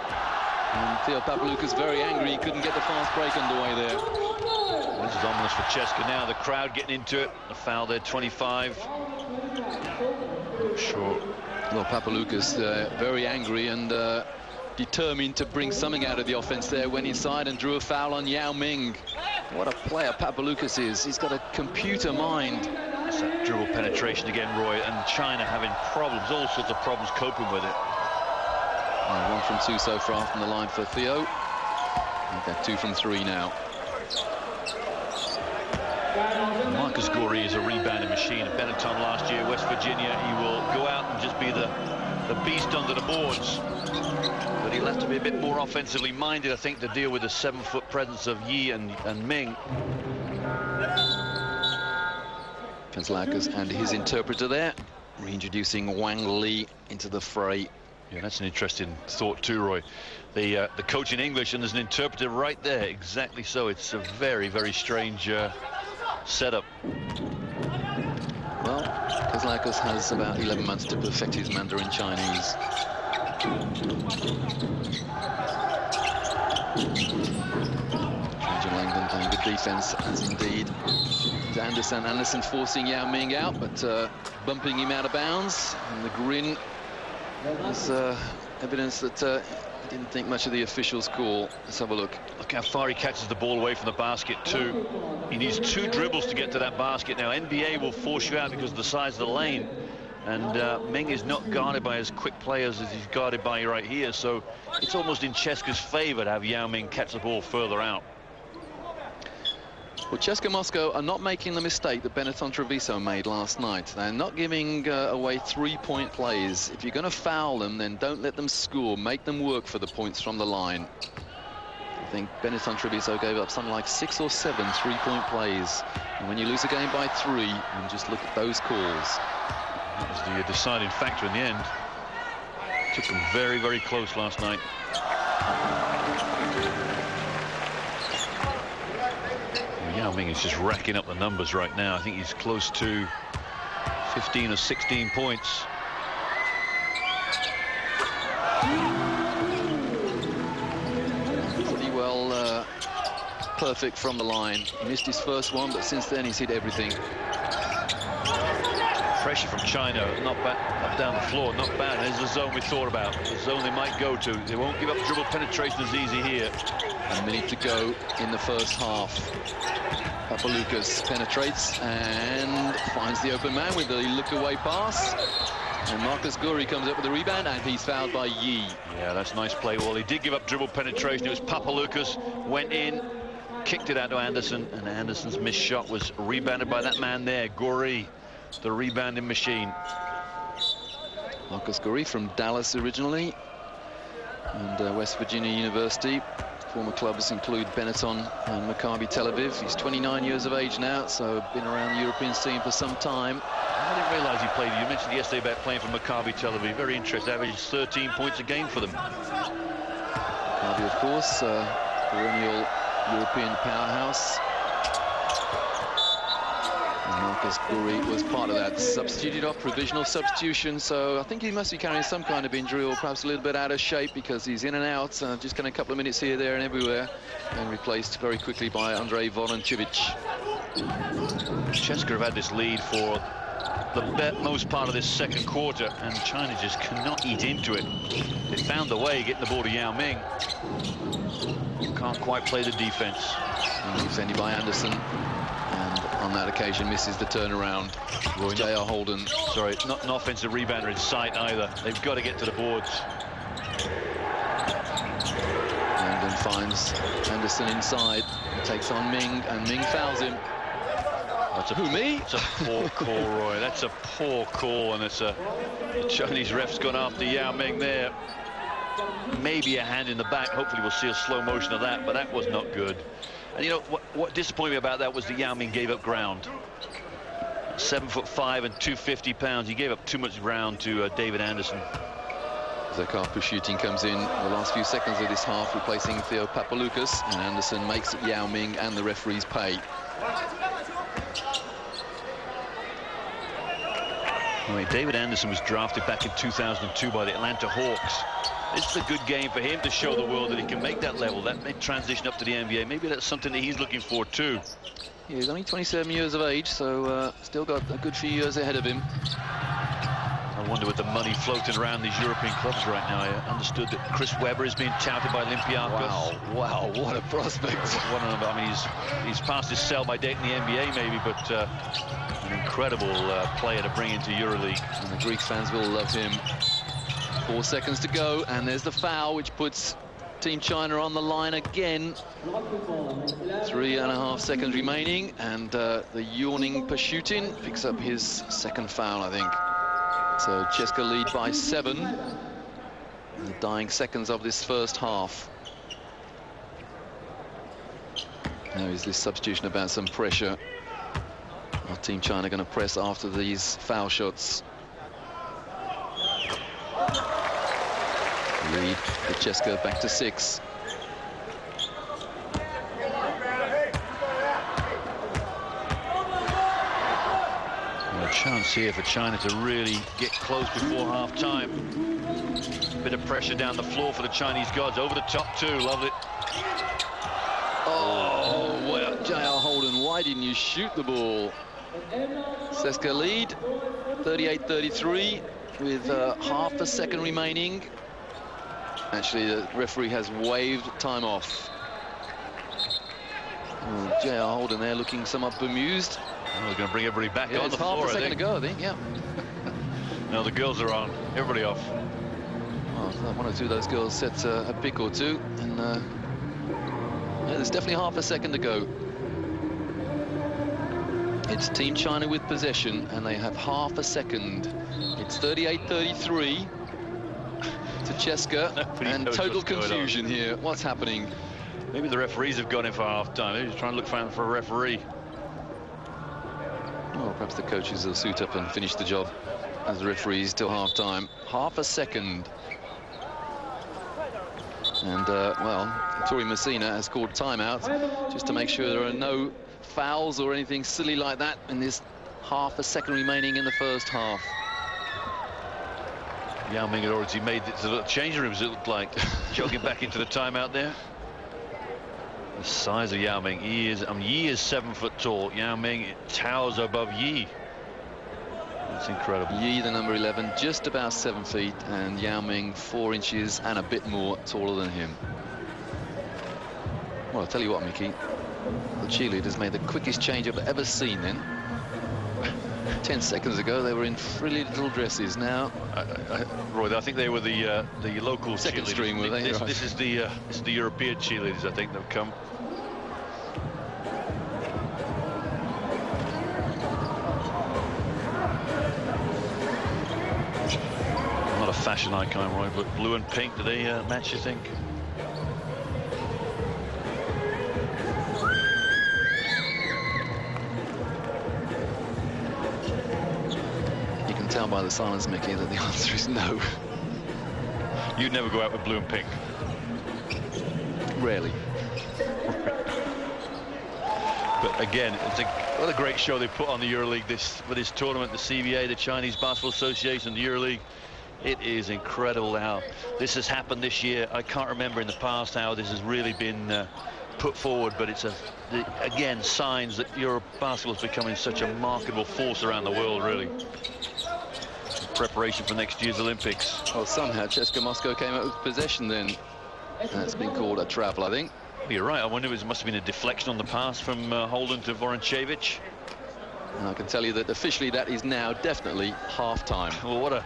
And Theo Papaloukas very angry. He couldn't get the fast break underway there. Well, this is ominous for Chska now. The crowd getting into it. The foul there, 25. Not sure. Well, Papaloukas very angry and determined to bring something out of the offense there. Went inside and drew a foul on Yao Ming. What a player Papaloukas is. He's got a computer mind. It's that dribble penetration again, Roy, and China having problems, all sorts of problems coping with it. 1 from 2 so far from the line for Theo. We've got 2 from 3 now. Marcus Goree is a rebounding machine. At Benetton last year, West Virginia, he will go out and just be the beast under the boards. But he'll have to be a bit more offensively minded, I think, to deal with the 7-foot presence of Yi and Ming. Kazlakas and his interpreter there, reintroducing Wang Li into the fray. Yeah, that's an interesting thought too, Roy. The coach in English, and there's an interpreter right there. Exactly so. It's a very, very strange setup. Well, Kazlakas has about 11 months to perfect his Mandarin Chinese. Trajan Playing good defense, as indeed Anderson. Anderson forcing Yao Ming out, but bumping him out of bounds. And the grin is evidence that he didn't think much of the official's call. Let's have a look. Look how far he catches the ball away from the basket too. He needs 2 dribbles to get to that basket. Now NBA will force you out because of the size of the lane, and Ming is not guarded by as quick players as he's guarded by right here, so it's almost in Chska's favor to have Yao Ming catch the ball further out. Well, Chska Moscow are not making the mistake that Benetton Treviso made last night. They're not giving away 3-point plays. If you're going to foul them, then don't let them score. Make them work for the points from the line. I think Benetton Treviso gave up something like 6 or 7 3-point plays. And when you lose a game by 3, and just look at those calls. That was the deciding factor in the end. Took them very, very close last night. Yao Ming is just racking up the numbers right now. I think he's close to 15 or 16 points. Pretty well perfect from the line. He missed his first one, but since then he's hit everything. Pressure from China, not bad, up down the floor, not bad. There's the zone we thought about, the zone they might go to. They won't give up dribble penetration as easy here. A minute to go in the first half. Papaloukas penetrates and finds the open man with the look-away pass. And Marcus Guri comes up with the rebound, and he's fouled by Yi. Yeah, that's nice play. Well, he did give up dribble penetration. It was Papaloukas, went in, kicked it out to Anderson, and Anderson's missed shot was rebounded by that man there, Guri, the rebounding machine. Marcus Guri from Dallas originally, and West Virginia University. Former clubs include Benetton and Maccabi Tel Aviv. He's 29 years of age now, so been around the European scene for some time. I didn't realize he played. You mentioned yesterday about playing for Maccabi Tel Aviv. Very interesting. Averages 13 points a game for them. Maccabi, of course, perennial European powerhouse. And Marcus Guri was part of that. Substituted off, provisional substitution, so I think he must be carrying some kind of injury, or perhaps a little bit out of shape, because he's in and out, just getting a couple of minutes here, there and everywhere, and replaced very quickly by Andrei Voronchevich. Chska have had this lead for the most part of this second quarter, and China just cannot eat into it. They found the way getting the ball to Yao Ming. Can't quite play the defense. And defended by Anderson, and on that occasion misses the turnaround. J.R. Holden. Sorry, not an offensive rebounder in sight either. They've got to get to the boards. And then finds Anderson inside. He takes on Ming, and Ming fouls him. That's a poor call, Roy. That's a poor call, and it's the Chinese ref's gone after Yao Ming there. Maybe a hand in the back. Hopefully we'll see a slow motion of that, but that was not good. And you know what disappointed me about that was that Yao Ming gave up ground. 7'5" and 250 pounds. He gave up too much ground to David Anderson. Zakar Pushutin comes in the last few seconds of this half, replacing Theo Papaloukas, and Anderson makes it Yao Ming and the referees pay. Anyway, David Anderson was drafted back in 2002 by the Atlanta Hawks. This is a good game for him to show the world that he can make that level, that transition up to the NBA. Maybe that's something that he's looking for too. Yeah, he's only 27 years of age, so still got a good few years ahead of him. I wonder with the money floating around these European clubs right now. I understood that Chris Webber is being touted by Olympiacos. Wow, what a prospect. I mean, he's passed his sell by dating the NBA maybe, but an incredible player to bring into EuroLeague. And the Greek fans will love him. 4 seconds to go, and there's the foul, which puts Team China on the line again. 3.5 seconds remaining, and the yawning Pushutin picks up his second foul, I think. So Chska lead by 7 in the dying seconds of this first half. Now is this substitution about some pressure? Are Team China going to press after these foul shots? Lead the Chska back to 6. A chance here for China to really get close before half-time. Bit of pressure down the floor for the Chinese gods. Over the top too, love it. Oh, why didn't you shoot the ball? Cska lead, 38-33, with half a second remaining. Actually, the referee has waved time off. Oh, J.R. Holden there looking somewhat bemused. Oh, we're going to bring everybody back Yeah, on it's the floor, half a second to go, I think, yeah. No, the girls are on. Everybody off. Well, one or two of those girls set a pick or two, and yeah, there's definitely half a second to go. It's Team China with possession, and they have half a second. It's 38-33 to Cska, and total confusion here. What's happening? Maybe the referees have gone in for half-time. They're just trying to look for a referee. Well, perhaps the coaches will suit up and finish the job as the referees till half-time. Half a second. And, well, Tori Messina has called timeout just to make sure there are no fouls or anything silly like that in this half a second remaining in the first half. Yao Ming had already made it to the changing rooms, it looked like, jogging back into the timeout there. The size of Yao Ming, he is 7 foot tall. Yao Ming towers above Yi. That's incredible. Yi, the number 11, just about 7 feet, and Yao Ming 4 inches and a bit more taller than him. Well, I'll tell you what, Mickey, the cheerleaders made the quickest change I've ever seen then. 10 seconds ago, they were in frilly little dresses. Now, Roy, I think they were the local second cheerleaders. stream, were they? This is the European cheerleaders, I think, that have come. Not a fashion icon, Roy, but blue and pink, do they match, you think? Tell by the silence, Mickey, that the answer is no. You'd never go out with blue and pink. Rarely. But again, what a great show they put on the EuroLeague for this tournament. The CBA, the Chinese Basketball Association, the EuroLeague. It is incredible how this has happened this year. I can't remember in the past how this has really been put forward, but it's again signs that Euro basketball is becoming such a marketable force around the world, really. Preparation for next year's Olympics. Well, somehow Cska Moscow came out with possession then. That's been called a travel, I think. You're right. I wonder if it must have been a deflection on the pass from Holden to Voronchevich. And I can tell you that officially that is now definitely half-time. Well, what a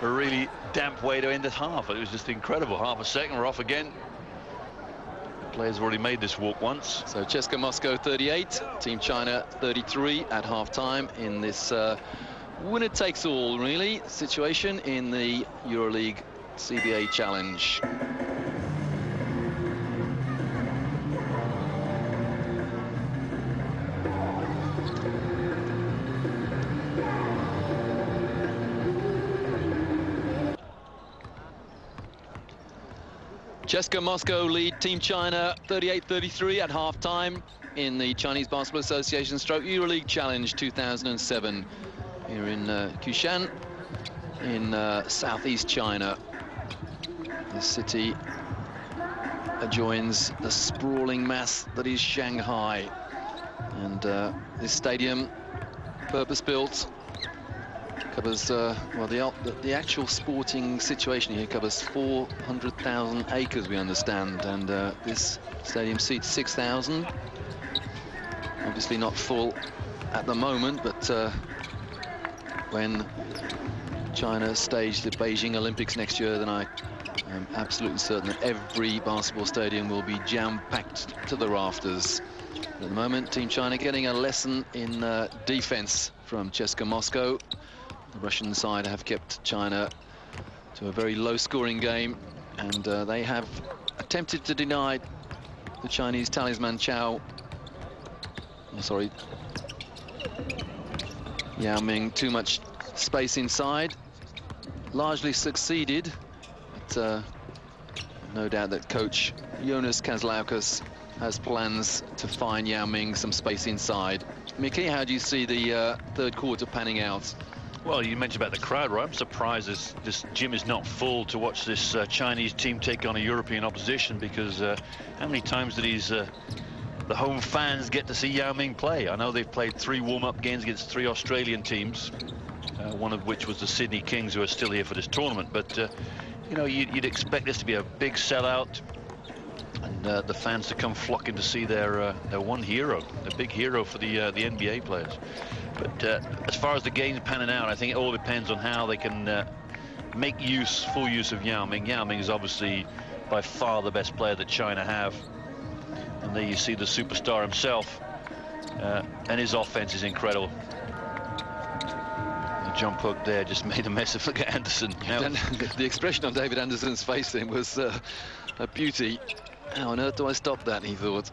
really damp way to end the half. It was just incredible. Half a second, we're off again. The players have already made this walk once. So Cska Moscow 38, Team China 33 at half-time in this winner-takes-all, really, situation in the EuroLeague CBA Challenge. Cska Moscow lead Team China 38-33 at half-time in the Chinese Basketball Association Stroke EuroLeague Challenge 2007. Here in Kushan, in southeast China. The city adjoins the sprawling mass that is Shanghai. And this stadium, purpose-built, covers, well, the actual sporting situation here covers 400,000 acres, we understand. And this stadium seats 6,000. Obviously not full at the moment, but when China stage the Beijing Olympics next year, then I am absolutely certain that every basketball stadium will be jam-packed to the rafters. At the moment, Team China getting a lesson in defense from Cska Moscow. The Russian side have kept China to a very low-scoring game, and they have attempted to deny the Chinese talisman Yao Ming too much space inside. Largely succeeded, but no doubt that coach Jonas Kazlauskas has plans to find Yao Ming some space inside. Mickey, how do you see the third quarter panning out? Well, you mentioned about the crowd, right? I'm surprised this gym is not full to watch this Chinese team take on a European opposition, because how many times do these the home fans get to see Yao Ming play. I know they've played 3 warm-up games against 3 Australian teams, one of which was the Sydney Kings, who are still here for this tournament. But you know, you'd expect this to be a big sellout, and the fans to come flocking to see their one hero, a big hero for the NBA players. But as far as the game's panning out, I think it all depends on how they can make full use of Yao Ming. Yao Ming is obviously by far the best player that China have. And there you see the superstar himself. And his offense is incredible. The jump hook there just made a mess of Anderson. Now, the expression on David Anderson's face then was a beauty. How on earth do I stop that, he thought.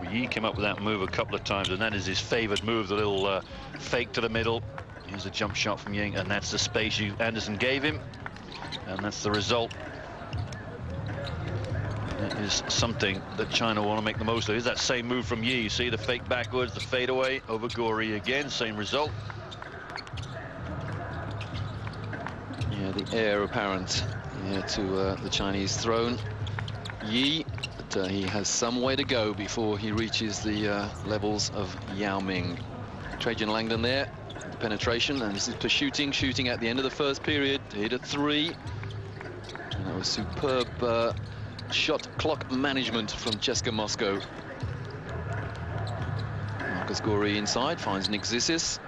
Well, Yi came up with that move a couple of times, and that is his favored move, the little fake to the middle. Here's a jump shot from Ying, and that's the space Anderson gave him. And that's the result. That is something that China want to make the most of. Is that same move from Yi? You see the fake backwards, the fade away over Gori again, same result. Yeah, the heir apparent to the Chinese throne, Yi, but he has some way to go before he reaches the levels of Yao Ming. Trajan Langdon there, the penetration, and this is for shooting at the end of the first period. He hit a 3, and that was superb shot clock management from Chska Moscow. Marcus Gori inside, finds Nick Zissis.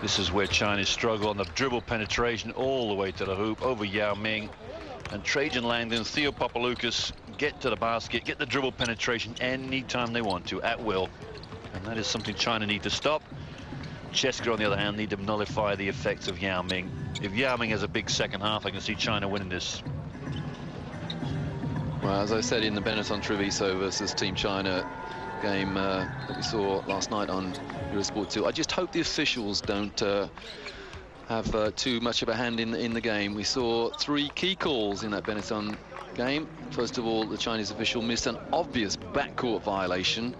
This is where China's struggle on the dribble penetration all the way to the hoop over Yao Ming. And Trajan Langdon, Theo Papaloukas get to the basket, get the dribble penetration anytime they want to, at will. And that is something China need to stop. Chska, on the other hand, need to nullify the effects of Yao Ming. If Yao Ming has a big second half, I can see China winning this. Well, as I said in the Benetton Treviso versus Team China game that we saw last night on Eurosport 2, I just hope the officials don't have too much of a hand in the game. We saw 3 key calls in that Benetton game. First of all, the Chinese official missed an obvious backcourt violation.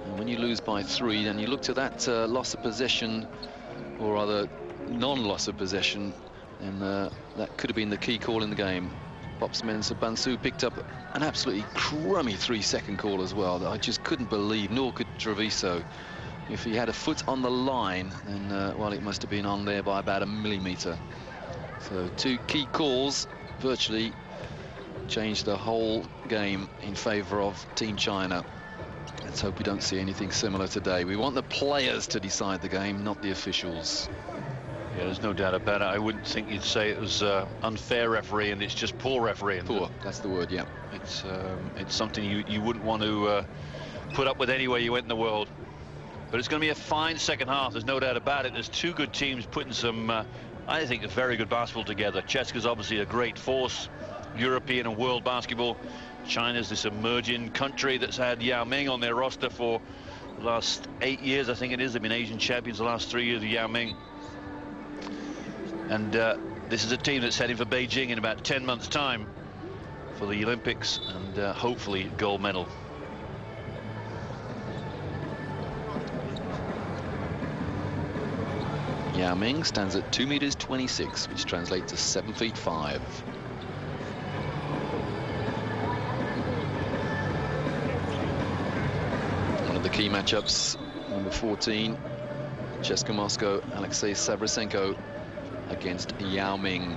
And when you lose by 3, then you look to that loss of possession, or rather non-loss of possession, and that could have been the key call in the game. Pops Mensah Bansu picked up an absolutely crummy 3-second call as well that I just couldn't believe, nor could Treviso. If he had a foot on the line, then well, it must have been on there by about a millimetre. So 2 key calls virtually changed the whole game in favour of Team China. Let's hope we don't see anything similar today. We want the players to decide the game, not the officials. Yeah, there's no doubt about it. I wouldn't think you'd say it was unfair refereeing, it's just poor refereeing. Poor, that's the word, yeah. It's something you wouldn't want to put up with anywhere you went in the world. But it's going to be a fine second half, there's no doubt about it. There's 2 good teams putting some, I think, a very good basketball together. Chska's obviously a great force, European and world basketball. China's this emerging country that's had Yao Ming on their roster for the last 8 years, I think it is. They've been Asian champions the last 3 years of Yao Ming. And this is a team that's heading for Beijing in about 10 months' time for the Olympics, and hopefully gold medal. Yao Ming stands at 2 meters 26, which translates to 7 feet 5. One of the key matchups, number 14, Chska Moscow, Alexei Savrasenko against Yao Ming.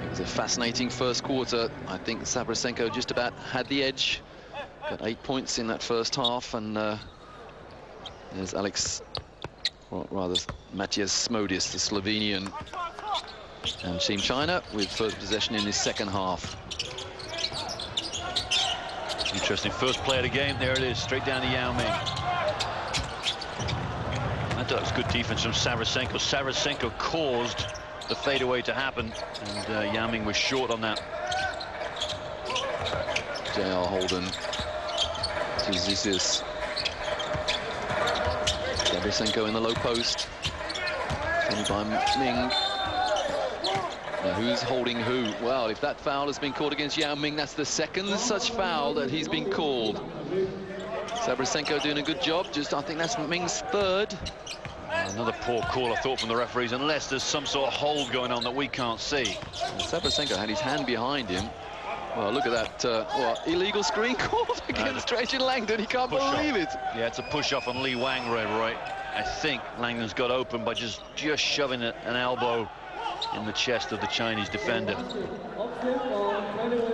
It was a fascinating first quarter. I think Savrasenko just about had the edge. Got 8 points in that first half, and there's Alex, or rather Matthias Smodis, the Slovenian, and Team China with first possession in this second half. Interesting first play of the game. There it is, straight down to Yao Ming. That was good defense from Savrasenko. Savrasenko caused the fadeaway to happen, and Yao Ming was short on that. J.R. Holden to Zissis. Savrasenko in the low post. Defended by Ming. Now, who's holding who? Well, if that foul has been called against Yao Ming, that's the second such foul that he's been called. Savrasenko doing a good job. I think that's Ming's 3rd. Another poor call, I thought, from the referees, unless there's some sort of hold going on that we can't see. Savrasenko had his hand behind him. Well, look at that, what, illegal screen called against Trajan Langdon. He can't believe it. Yeah, it's a push-off on Li Wang, right? I think Langdon's got open by just shoving an elbow in the chest of the Chinese defender.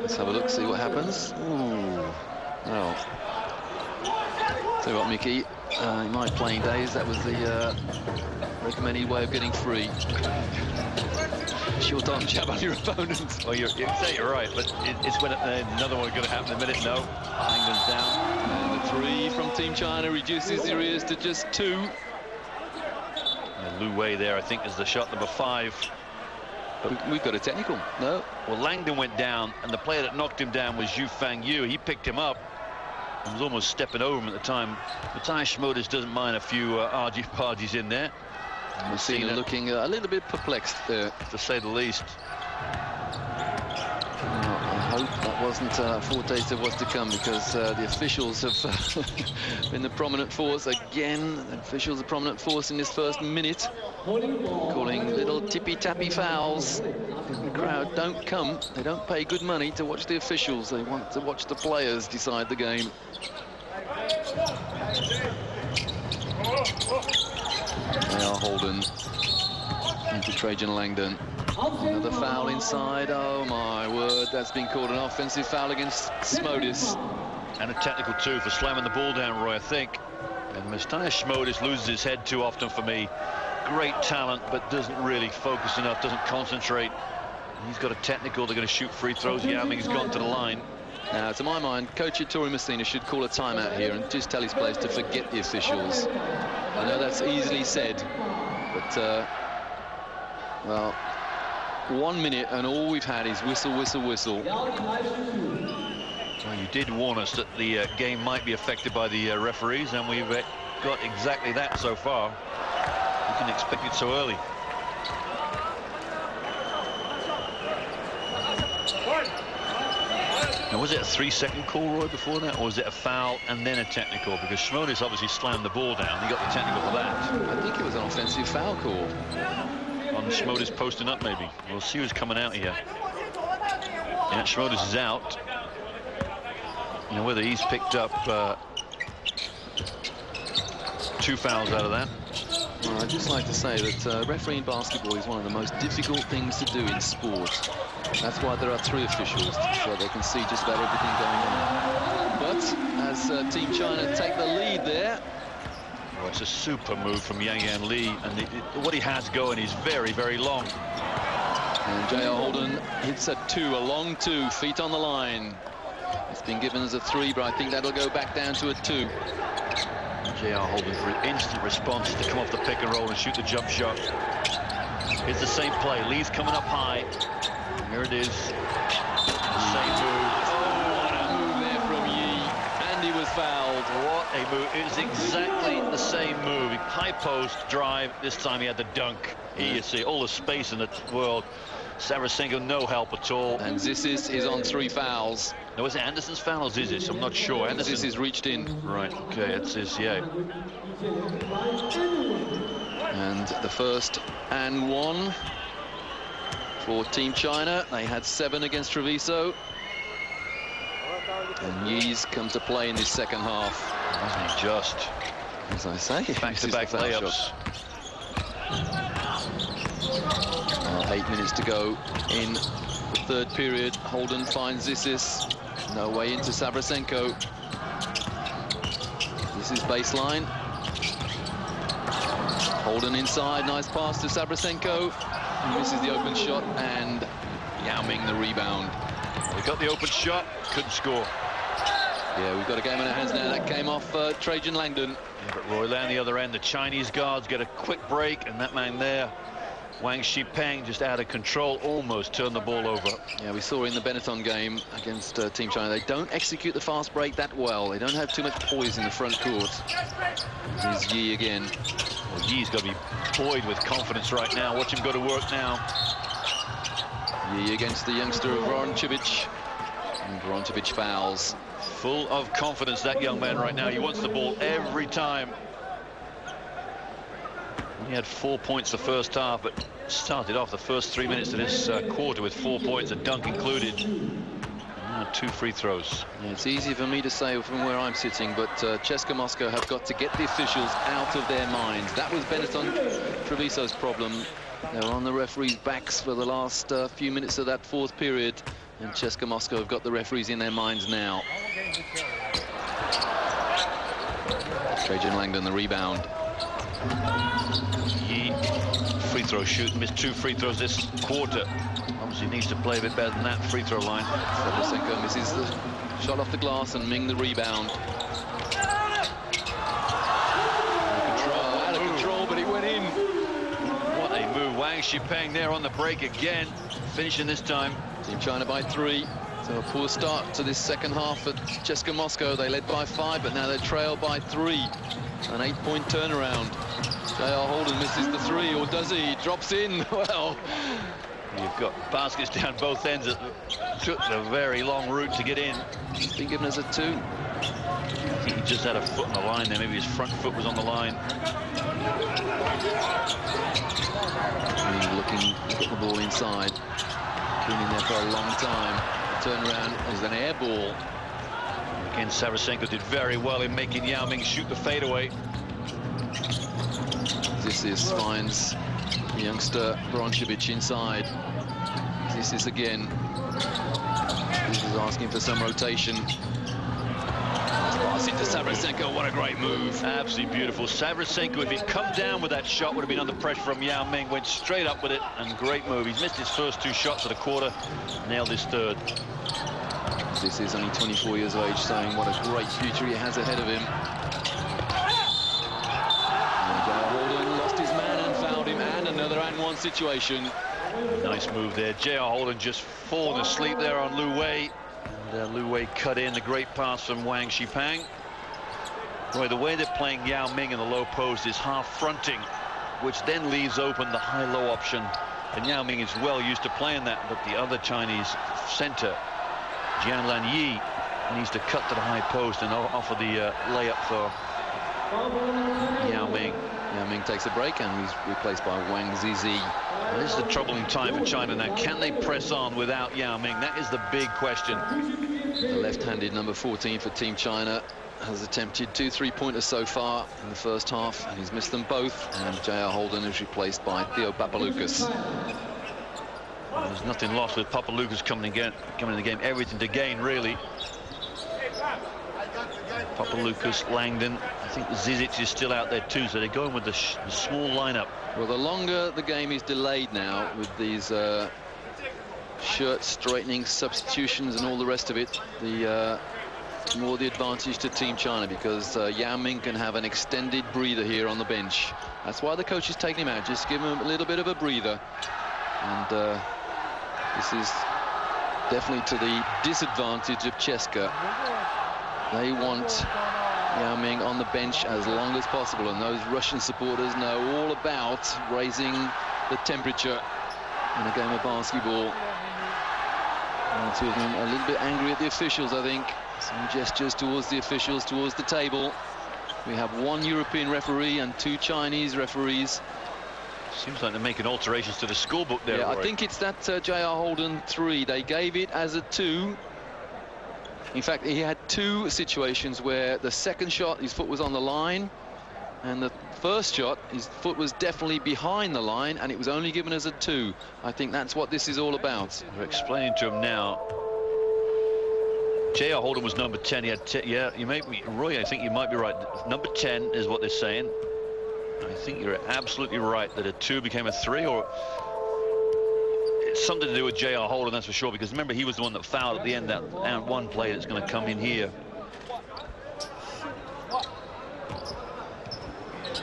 Let's have a look, see what happens. Ooh, well. Tell you what, Mickey, in my playing days, that was the recommended way of getting free. Short arm jab on your opponent. Well, you're right, but it's when another one going to happen in a minute. No, Langdon's down. And the 3 from Team China reduces the arrears to just 2. And Lu Wei there, I think, is the shot number 5. But we've got a technical. No. Well, Langdon went down, and the player that knocked him down was Yu Fang Yu. He picked him up. He was almost stepping over him at the time. Matthias Schmodis doesn't mind a few argy-bargies in there. Messina looking a little bit perplexed there, to say the least. I hope that wasn't a foretaste of what's to come, because the officials have been the prominent force again. The officials are prominent force in this first minute, calling little tippy-tappy fouls. The crowd don't come. They don't pay good money to watch the officials. They want to watch the players decide the game. They are Holden into Trajan Langdon. Another foul inside. Oh my word, that's been called an offensive foul against Schmodis. And a technical too for slamming the ball down, Roy, I think. And Matthias Schmodis loses his head too often for me. Great talent, but doesn't really focus enough, doesn't concentrate. He's got a technical, they're going to shoot free throws. Yao Ming's gone to the line. Now, to my mind, Coach Ettore Messina should call a timeout here and just tell his players to forget the officials. I know that's easily said, but, well, 1 minute and all we've had is whistle, whistle, whistle. Well, you did warn us that the game might be affected by the referees, and we've got exactly that so far. You can expect it so early. Now, was it a 3-second call, Roy, before that, or was it a foul and then a technical? Because Schmodis obviously slammed the ball down. He got the technical for that. I think it was an offensive foul call. On Schmodis posting up, maybe. We'll see who's coming out here. Yeah, Schmodis is out. You know, whether he's picked up 2 fouls out of that. Well, I'd just like to say that refereeing basketball is one of the most difficult things to do in sport. That's why there are 3 officials, so they can see just about everything going on. But as Team China take the lead there. Oh, it's a super move from Yang Li, and what he has going is very, very long. And J.R. Holden hits a 2, a long 2, feet on the line. It's been given as a 3, but I think that'll go back down to a 2. J.R. Holden for an instant response to come off the pick and roll and shoot the jump shot. It's the same play. Lee's coming up high. Here it is. The same move. Oh, what a move there from Yi. And he was fouled. What a move. It was exactly the same move. High post, drive. This time he had the dunk. Here you see all the space in the world. Sarasenko, no help at all. And Zissis is on 3 fouls. Now, was it Anderson's foul or Zissis? I'm not sure. Anderson. Zissis reached in. Right, okay, it's his, yeah. And the first and 1 for Team China. They had 7 against Treviso. And Yi's come to play in this second half. Wasn't he just? As I say, back-to-back layups. 8 minutes to go in the 3rd period. Holden finds Zissis. No way into Savrasenko. This is baseline. Holden inside. Nice pass to Savrasenko. He misses the open shot, and Yao Ming the rebound. We got the open shot, couldn't score. Yeah, we've got a game in our hands now. That came off Trajan Langdon. Yeah, but Roy, down the other end, the Chinese guards get a quick break, and that man there, Wang Shipeng, just out of control, almost turned the ball over. Yeah, we saw in the Benetton game against Team China, they don't execute the fast break that well. They don't have too much poise in the front court. Here's Yi again. Well, Yi's got to be buoyed with confidence right now. Watch him go to work now. Yi against the youngster of Vorontovic. And Vorontovic fouls. Full of confidence, that young man right now. He wants the ball every time. He had 4 points the first half, but started off the first 3 minutes of this quarter with 4 points, a dunk included. down to 2 free throws. Yeah, it's easy for me to say from where I'm sitting, but Chska Moscow have got to get the officials out of their minds. That was Benetton Treviso's problem. They were on the referees' backs for the last few minutes of that fourth period, and Chska Moscow have got the referees in their minds now. Trajan Langdon, the rebound. He free throw shoot, missed 2 free throws this quarter. Obviously needs to play a bit better than that free throw line. Savchenko misses the shot off the glass, and Ming the rebound. Out of control, but it went in. What a move. Wang Shipeng there on the break again, finishing this time. Team China by 3. So a poor start to this second half for Chska Moscow. They led by 5, but now they trail by 3. An 8-point turnaround. J.R. Holden misses the 3, or does he? Drops in. Well, you've got baskets down both ends that took the very long route to get in. He's been given as a 2. I think he just had a foot on the line there. Maybe his front foot was on the line. Looking at the ball inside. Been in there for a long time. The turnaround is an air ball. Again, Savchenko did very well in making Yao Ming shoot the fadeaway. This finds the youngster Bronchevich inside. This is again. This is asking for some rotation. Pass into Savchenko. What a great move. Absolutely beautiful. Savchenko, if he'd come down with that shot, would have been under pressure from Yao Ming. Went straight up with it, and great move. He's missed his first 2 shots of the quarter, nailed his 3rd. This is only 24 years of age, saying what a great future he has ahead of him. Holden lost his man and found him, and another and 1 situation. Nice move there. J.R. Holden just fallen asleep there on Lu Wei. And Lu Wei cut in. The great pass from Wang Shipeng. Boy, the way they're playing Yao Ming in the low post is half fronting, which then leaves open the high-low option. And Yao Ming is well used to playing that, but the other Chinese center, Jianlan Yi, needs to cut to the high post and offer the layup for Yao Ming. Yao Ming takes a break, and he's replaced by Wang Zizi. This is the troubling time for China now. Can they press on without Yao Ming? That is the big question. The left-handed number 14 for Team China has attempted 2 3-pointers so far in the first half, and he's missed them both. And J.R. Holden is replaced by Theo Papaloukas. There's nothing lost with Papaloukas coming in the game. Everything to gain, really. Papaloukas, Langdon. I think Zizic is still out there too, so they're going with the small lineup. Well, the longer the game is delayed now with these shirt straightening substitutions and all the rest of it, the more the advantage to Team China, because Yao Ming can have an extended breather here on the bench. That's why the coach is taking him out, just give him a little bit of a breather. And this is definitely to the disadvantage of Chska. They want Yao Ming on the bench as long as possible, and those Russian supporters know all about raising the temperature in a game of basketball. And 2 of them a little bit angry at the officials, I think. Some gestures towards the officials, towards the table. We have 1 European referee and 2 Chinese referees. Seems like they're making alterations to the scorebook there. Yeah, Roy. I think it's that J.R. Holden 3. They gave it as a 2. In fact, he had 2 situations where the second shot, his foot was on the line, and the first shot, his foot was definitely behind the line, and it was only given as a 2. I think that's what this is all about. We're explaining to him now. J.R. Holden was number 10. He had yeah, you may be, Roy, I think you might be right. Number 10 is what they're saying. I think you're absolutely right that a 2 became a 3, or it's something to do with J.R. Holden, that's for sure, because remember, he was the one that fouled at the end, that and 1 play that's going to come in here.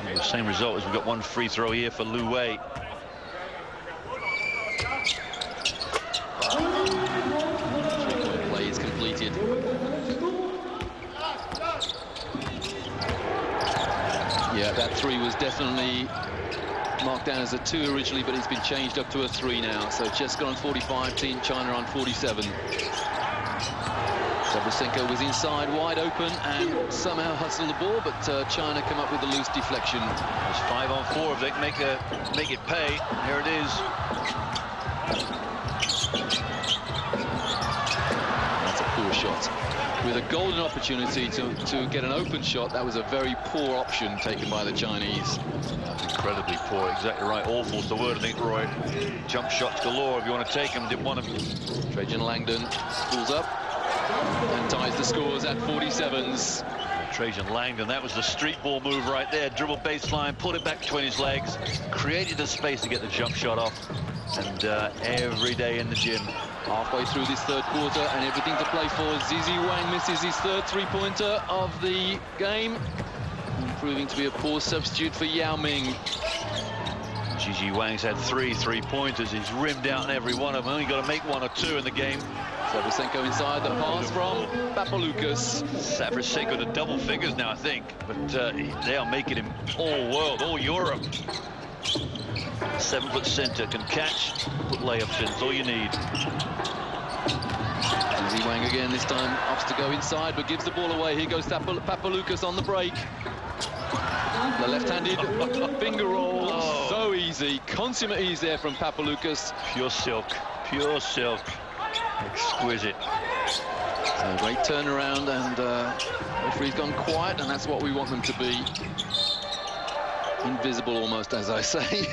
And the same result as we've got 1 free throw here for Lu Wei. Three-point play is completed. Yeah, that 3 was definitely marked down as a 2 originally, but it's been changed up to a 3 now. So Chska on 45, Team China on 47. Savchenko was inside, wide open, and somehow hustled the ball, but China come up with a loose deflection. It's 5 on 4. If they can make it pay, here it is. That's a a shot. With a golden opportunity to get an open shot, that was a very poor option taken by the Chinese. Incredibly poor, exactly right. Awful's the word, I think, Roy. Jump shots galore if you want to take them. Didn't want them. Trajan Langdon pulls up and ties the scores at 47s. Trajan Langdon, that was the street ball move right there. Dribble baseline, pulled it back between his legs, created the space to get the jump shot off. And every day in the gym. Halfway through this third quarter and everything to play for. Zizi Wang misses his third three-pointer of the game, proving to be a poor substitute for Yao Ming. Zizi Wang's had three three-pointers. He's rimmed out in every one of them. Only got to make one or two in the game. Savrasenko inside, the pass from Papaloukas. Savrasenko to double figures now, I think. But they are making him all world, all Europe. 7-foot center, can catch, put layups in. It's all you need. Zizi Wang again, this time opts to go inside, but gives the ball away. Here goes Papaloukas on the break. The left-handed finger roll, so easy. Consummate ease there from Papaloukas. Pure silk, pure silk. Exquisite. So great turnaround, and referee's gone quiet, and that's what we want them to be. Invisible almost, as I say.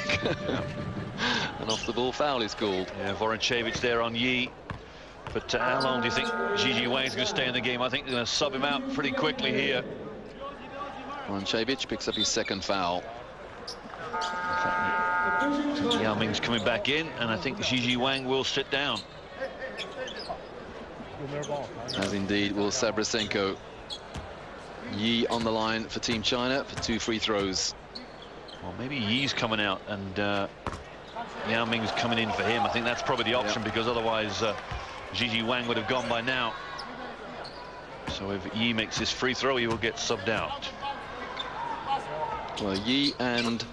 And off the ball foul is called. Yeah, Voronchevich there on Yi. But how long do you think Zizi Wang's going to stay in the game? I think they're going to sub him out pretty quickly here. Voronchevich picks up his second foul. Yao Ming's coming back in, and I think Zizi Wang will sit down. As indeed will Savrasenko. Yi on the line for Team China for 2 free throws. Well, maybe Yi's coming out and Yao Ming's coming in for him. I think that's probably the option, because otherwise Zizi Wang would have gone by now. So if Yi makes this free throw, he will get subbed out. Well, Yi and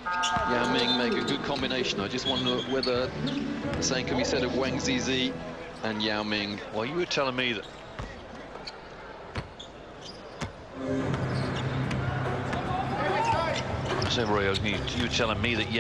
Yao Ming make a good combination. I just wonder whether the same can be said of Wang Zizi and Yao Ming. Well, you were telling me that Roy, you were telling me that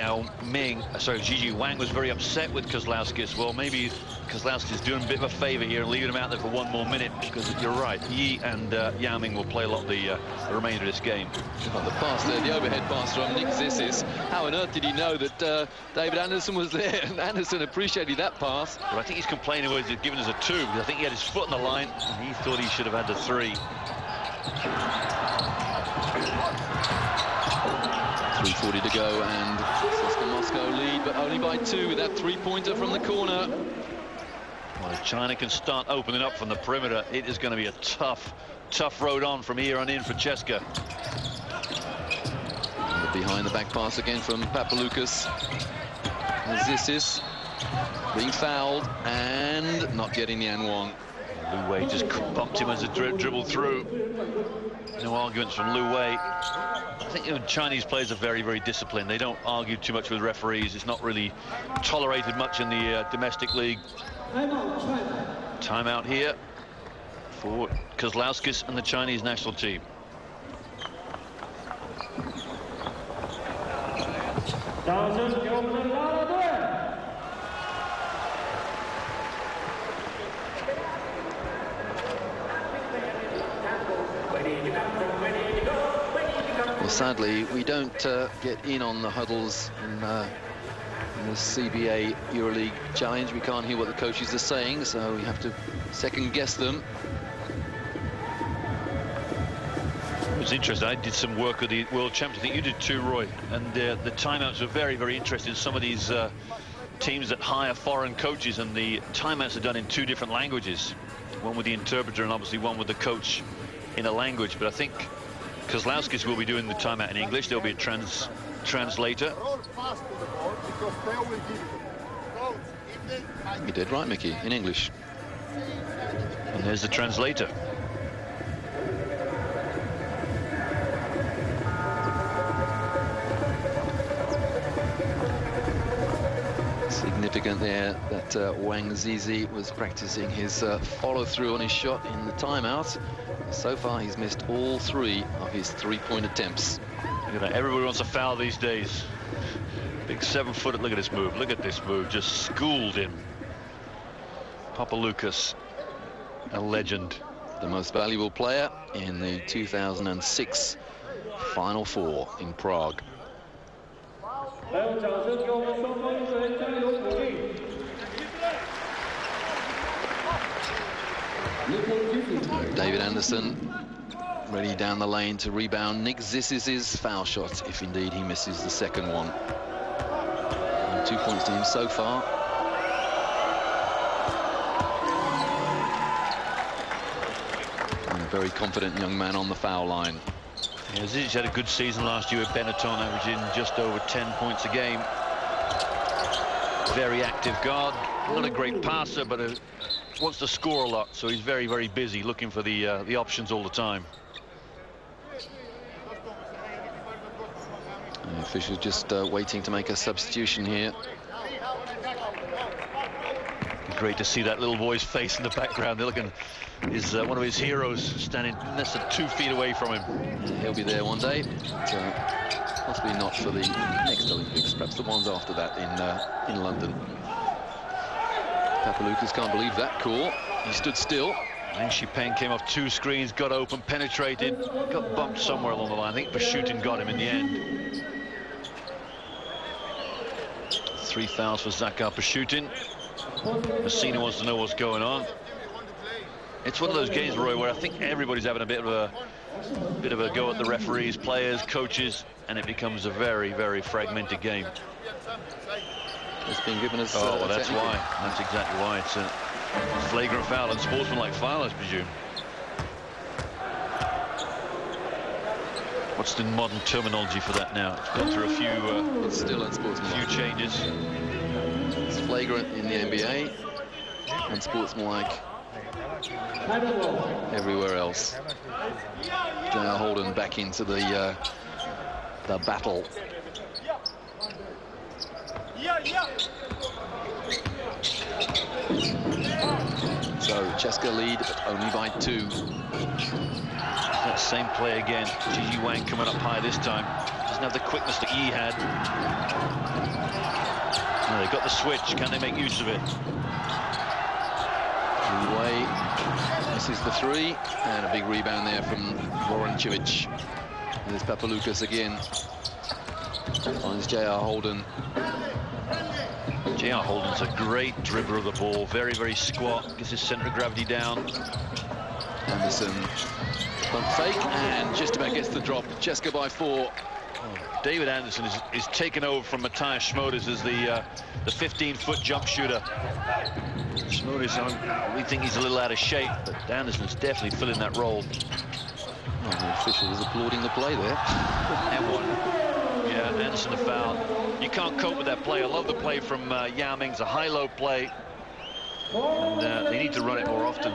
Zizi Wang was very upset with Kozlowskis. Well, maybe Kozlowskis doing a bit of a favor here and leaving him out there for 1 more minute, because you're right, Yi and Yao Ming will play a lot of the remainder of this game. Oh, the pass there, the overhead pass from Nick Zissis. How on earth did he know that David Anderson was there? And Anderson appreciated that pass. But I think he's complaining where he's given us a 2, because I think he had his foot on the line and he thought he should have had the 3. 3:40 to go, and Cska Moscow lead, but only by 2 with that three-pointer from the corner. Well, if China can start opening up from the perimeter, it is going to be a tough road on from here on in for Cska. Behind the back pass again from Papaloukas. Zissis being fouled and not getting the N1. Lu Wei just bumped him as he dribbled through. No arguments from Lu Wei. I think Chinese players are very, very disciplined. They don't argue too much with referees. It's not really tolerated much in the domestic league. Timeout here for Kozlowskis and the Chinese national team. Well, sadly, we don't get in on the huddles in the CBA EuroLeague Challenge. We can't hear what the coaches are saying, so we have to second-guess them. It was interesting. I did some work with the World Champs. I think you did too, Roy. And the timeouts were very, very interesting. Some of these teams that hire foreign coaches, and the timeouts are done in 2 different languages. One with the interpreter and obviously one with the coach in a language. But I think Kozlowskis will be doing the timeout in English. There'll be a translator. You did right, Mickey, in English. And there's the translator. Significant there that Wang Zizi was practicing his follow-through on his shot in the timeout. So far, he's missed all 3 of his 3-point attempts. Look at that. Everybody wants a foul these days. Big 7-footer. Look at this move. Look at this move. Just schooled him. Papaloukas, a legend. the most valuable player in the 2006 Final Four in Prague. David Anderson ready down the lane to rebound Nick Zissis's foul shot, if indeed he misses the second one. And 2 points to him so far. And a very confident young man on the foul line. Yeah, Zizic had a good season last year with Benetton, averaging just over 10 points a game. Very active guard, not a great passer, but wants to score a lot, so he's very, very busy looking for the options all the time. The officials just waiting to make a substitution here. Great to see that little boy's face in the background. They're looking, is one of his heroes standing less than 2 feet away from him. He'll be there one day, but possibly not for the next Olympics, perhaps the ones after that in London. Papaloukas can't believe that call. He stood still. I think China-Cska came off 2 screens, got open, penetrated, got bumped somewhere along the line. I think Pashutin got him in the end. 3 fouls for Cska Pashutin. Messina wants to know what's going on. It's one of those games, Roy, where I think everybody's having a bit of a go at the referees, players, coaches, and it becomes a very, very fragmented game. It's been given as oh, well, that's why. That's exactly why. It's a flagrant foul and sportsmanlike foul, I presume. What's the modern terminology for that now? It's gone through a few. It's still unsportsmanlike. Few changes. It's flagrant in the NBA, unsportsmanlike everywhere else. J.R. Holden back into the battle. So Cska lead, but only by 2. That same play again. Gigi Wang coming up high this time. Doesn't have the quickness that Yi had. No, they got the switch. Can they make use of it? Wei misses the 3, and a big rebound there from Voroncevic. There's Papaloukas again. Finds J.R. Holden. J.R. Holden's a great dribbler of the ball. Very, very squat. Gets his center of gravity down. Anderson pump fake and just about gets the drop. Cska by 4. David Anderson is taken over from Matthias Schmodes as the 15-foot jump shooter. Schmodes, we think he's a little out of shape, but Anderson's definitely filling that role. Oh, the official is applauding the play there. And one. Yeah, Anderson a foul. You can't cope with that play. I love the play from Yao Ming. It's a high-low play. And they need to run it more often.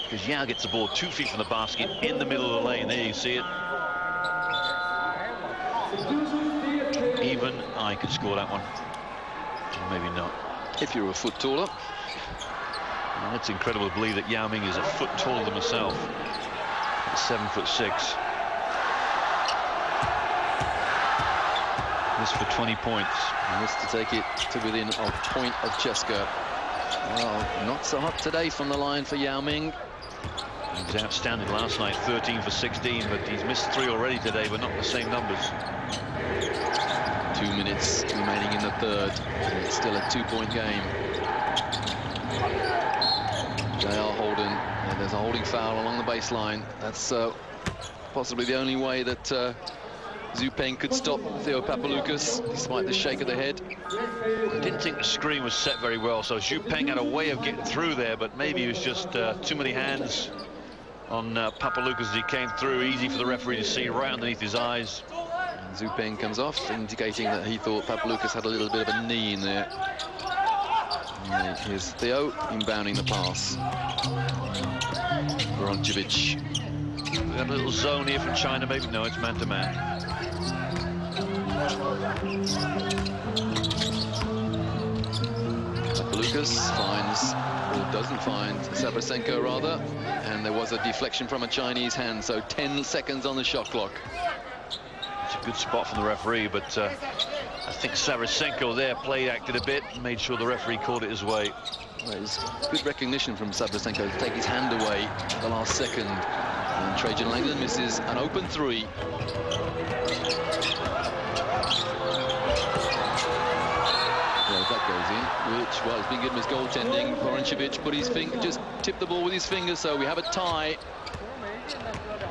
Because Yao gets the ball 2 feet from the basket in the middle of the lane. There you see it. Even I could score that one. Maybe not. If you're a foot taller. Well, it's incredible to believe that Yao Ming is a foot taller than myself. 7'6". This for 20 points. And this to take it to within a point of Cska. Well, not so hot today from the line for Yao Ming. He was outstanding last night, 13 for 16, but he's missed 3 already today, but not the same numbers. 2 minutes remaining in the 3rd. And it's still a 2-point game. J.R. Holden, and there's a holding foul along the baseline. That's possibly the only way that Zhu Peng could stop Theo Papaloukas, despite the shake of the head. I didn't think the screen was set very well, so Zhu Peng had a way of getting through there, but maybe it was just too many hands on Papaloukas as he came through. Easy for the referee to see right underneath his eyes. And Zhu Peng comes off, indicating that he thought Papaloukas had a little bit of a knee in there. And here's Theo inbounding the pass. Voroncevic. We got a little zone here from China, maybe. No, it's man-to-man. Papaloukas finds, or doesn't find, Sabrasenko rather, and there was a deflection from a Chinese hand, so 10 seconds on the shot clock. It's a good spot from the referee, but I think Sarasenko there acted a bit, made sure the referee called it his way. Well, it was good recognition from Sarasenko to take his hand away at the last second. And Trajan Langdon misses an open three. Well, if that goes in, which, well, it's been good in his goaltending. Voronchevich put his finger, just tipped the ball with his finger, so we have a tie.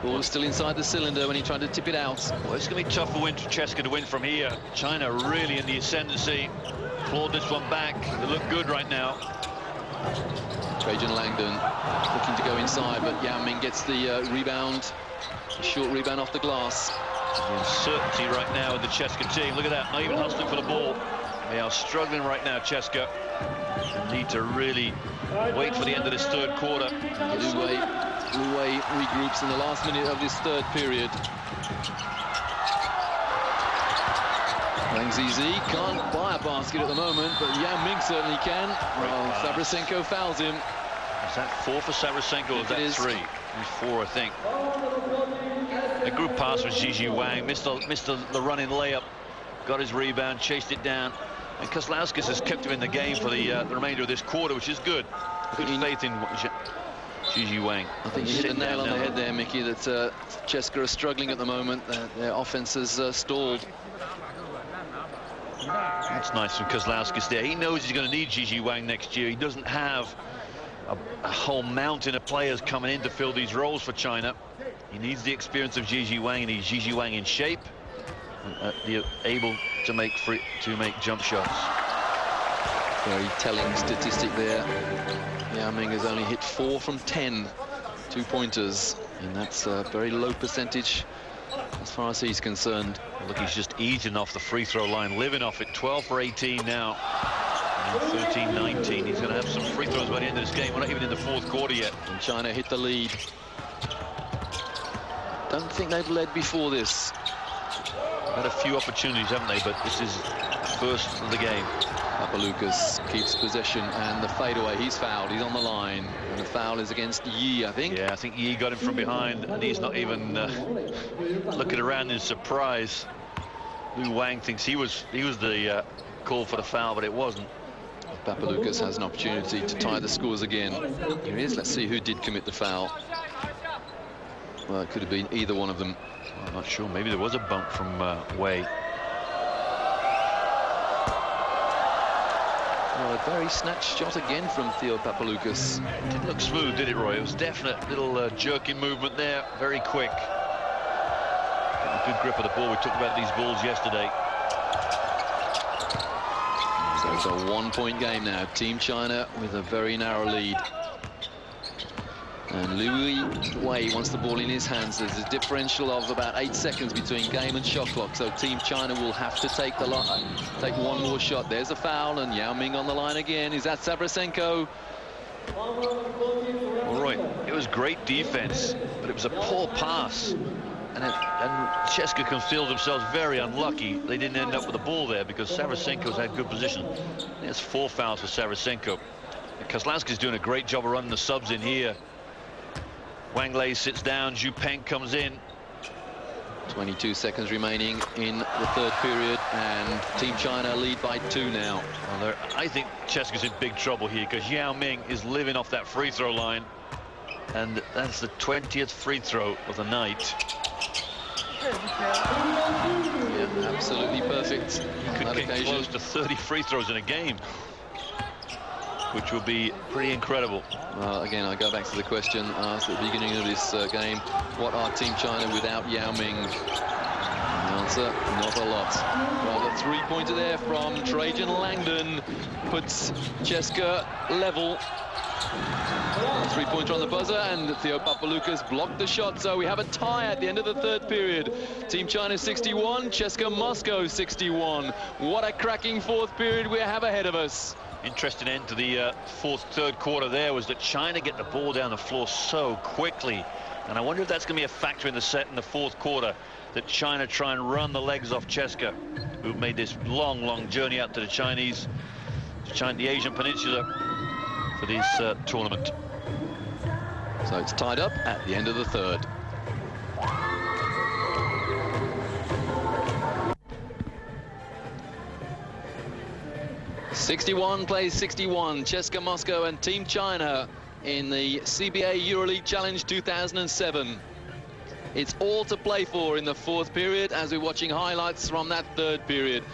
Ball still inside the cylinder when he tried to tip it out. Well, it's going to be tough for China to win from here. China really in the ascendancy. Clawed this one back. They look good right now. Trajan Langdon looking to go inside, but Yao Ming gets the rebound. A short rebound off the glass. The uncertainty right now with the China-Cska team. Look at that, not even hustling for the ball. They are struggling right now, China-Cska. They need to really wait for the end of this third quarter. Lu Wei regroups in the last minute of this third period. Wang Zizi can't buy a basket at the moment, but Yao Ming certainly can. Well, Sarasenko fouls him. Is that 4 for Sarasenko or is that 3? He's 4, I think. A good pass from Gigi Wang, missed the running layup, got his rebound, chased it down, and Kozlauskas has kept him in the game for the remainder of this quarter, which is good. Good faith in Gigi Wang. I think you hit the nail on the head there, Mickey, that China-Cska are struggling at the moment. Their offense has stalled. That's nice from Kozlauskas there. He knows he's going to need Gigi Wang next year. He doesn't have a whole mountain of players coming in to fill these roles for China. He needs the experience of Gigi Wang, and he's Gigi Wang in shape, able to make jump shots. Very telling statistic there. Yao Ming has only hit 4 from 10 2-pointers, and that's a very low percentage as far as he's concerned. Look, he's just eating off the free throw line, living off it. 12 for 18 now. And 13-19. He's going to have some free throws by the end of this game. We're not even in the fourth quarter yet. And China hit the lead. Don't think they've led before this. Had a few opportunities, haven't they? But this is first of the game. Papaloukas keeps possession, and the fadeaway, he's fouled. He's on the line, and the foul is against Yi, I think. Yeah, I think Yi got him from behind, and he's not even looking around in surprise. Lu Wang thinks he was the call for the foul, but it wasn't. Papaloukas has an opportunity to tie the scores again. Here he is. Let's see who did commit the foul. Well, it could have been either one of them. Well, I'm not sure. Maybe there was a bump from Wei. Well, a very snatched shot again from Theo Papaloukas. Didn't look smooth, did it, Roy? It was definite little jerking movement there, very quick. Getting a good grip of the ball. We talked about these balls yesterday. So it's a one-point game now. Team China with a very narrow lead. And Lu Wei wants the ball in his hands. There's a differential of about 8 seconds between game and shot clock. So Team China will have to take one more shot. There's a foul, and Yao Ming on the line again. Is that Sarasenko? All right, it was great defense, but it was a poor pass. And China-Cska can feel themselves very unlucky. They didn't end up with the ball there because Sarasenko's had good position. There's 4 fouls for Sarasenko. Kozlauskas doing a great job of running the subs in here. Wang Lei sits down, Zhu Peng comes in. 22 seconds remaining in the third period, and Team China lead by 2 now. Well, I think China-Cska's in big trouble here because Yao Ming is living off that free throw line, and that's the 20th free throw of the night. Yeah, absolutely perfect. He could get close to 30 free throws in a game, which will be pretty incredible. Well, again, I go back to the question asked at the beginning of this game: what are Team China without Yao Ming? And the answer: not a lot. Well, the three-pointer there from Trajan Langdon puts China-Cska level. Three-pointer on the buzzer, and Theo Papaloukas blocked the shot, so we have a tie at the end of the third period. Team China 61, China-Cska Moscow 61. What a cracking fourth period we have ahead of us. Interesting end to the third quarter there was that China get the ball down the floor so quickly, and I wonder if that's going to be a factor in the fourth quarter, that China try and run the legs off China-Cska, who've made this long journey out to the the Asian Peninsula for this tournament. So it's tied up at the end of the third. 61 plays 61. Chesca Moscow and Team China in the CBA EuroLeague Challenge 2007. It's all to play for in the fourth period as we're watching highlights from that third period.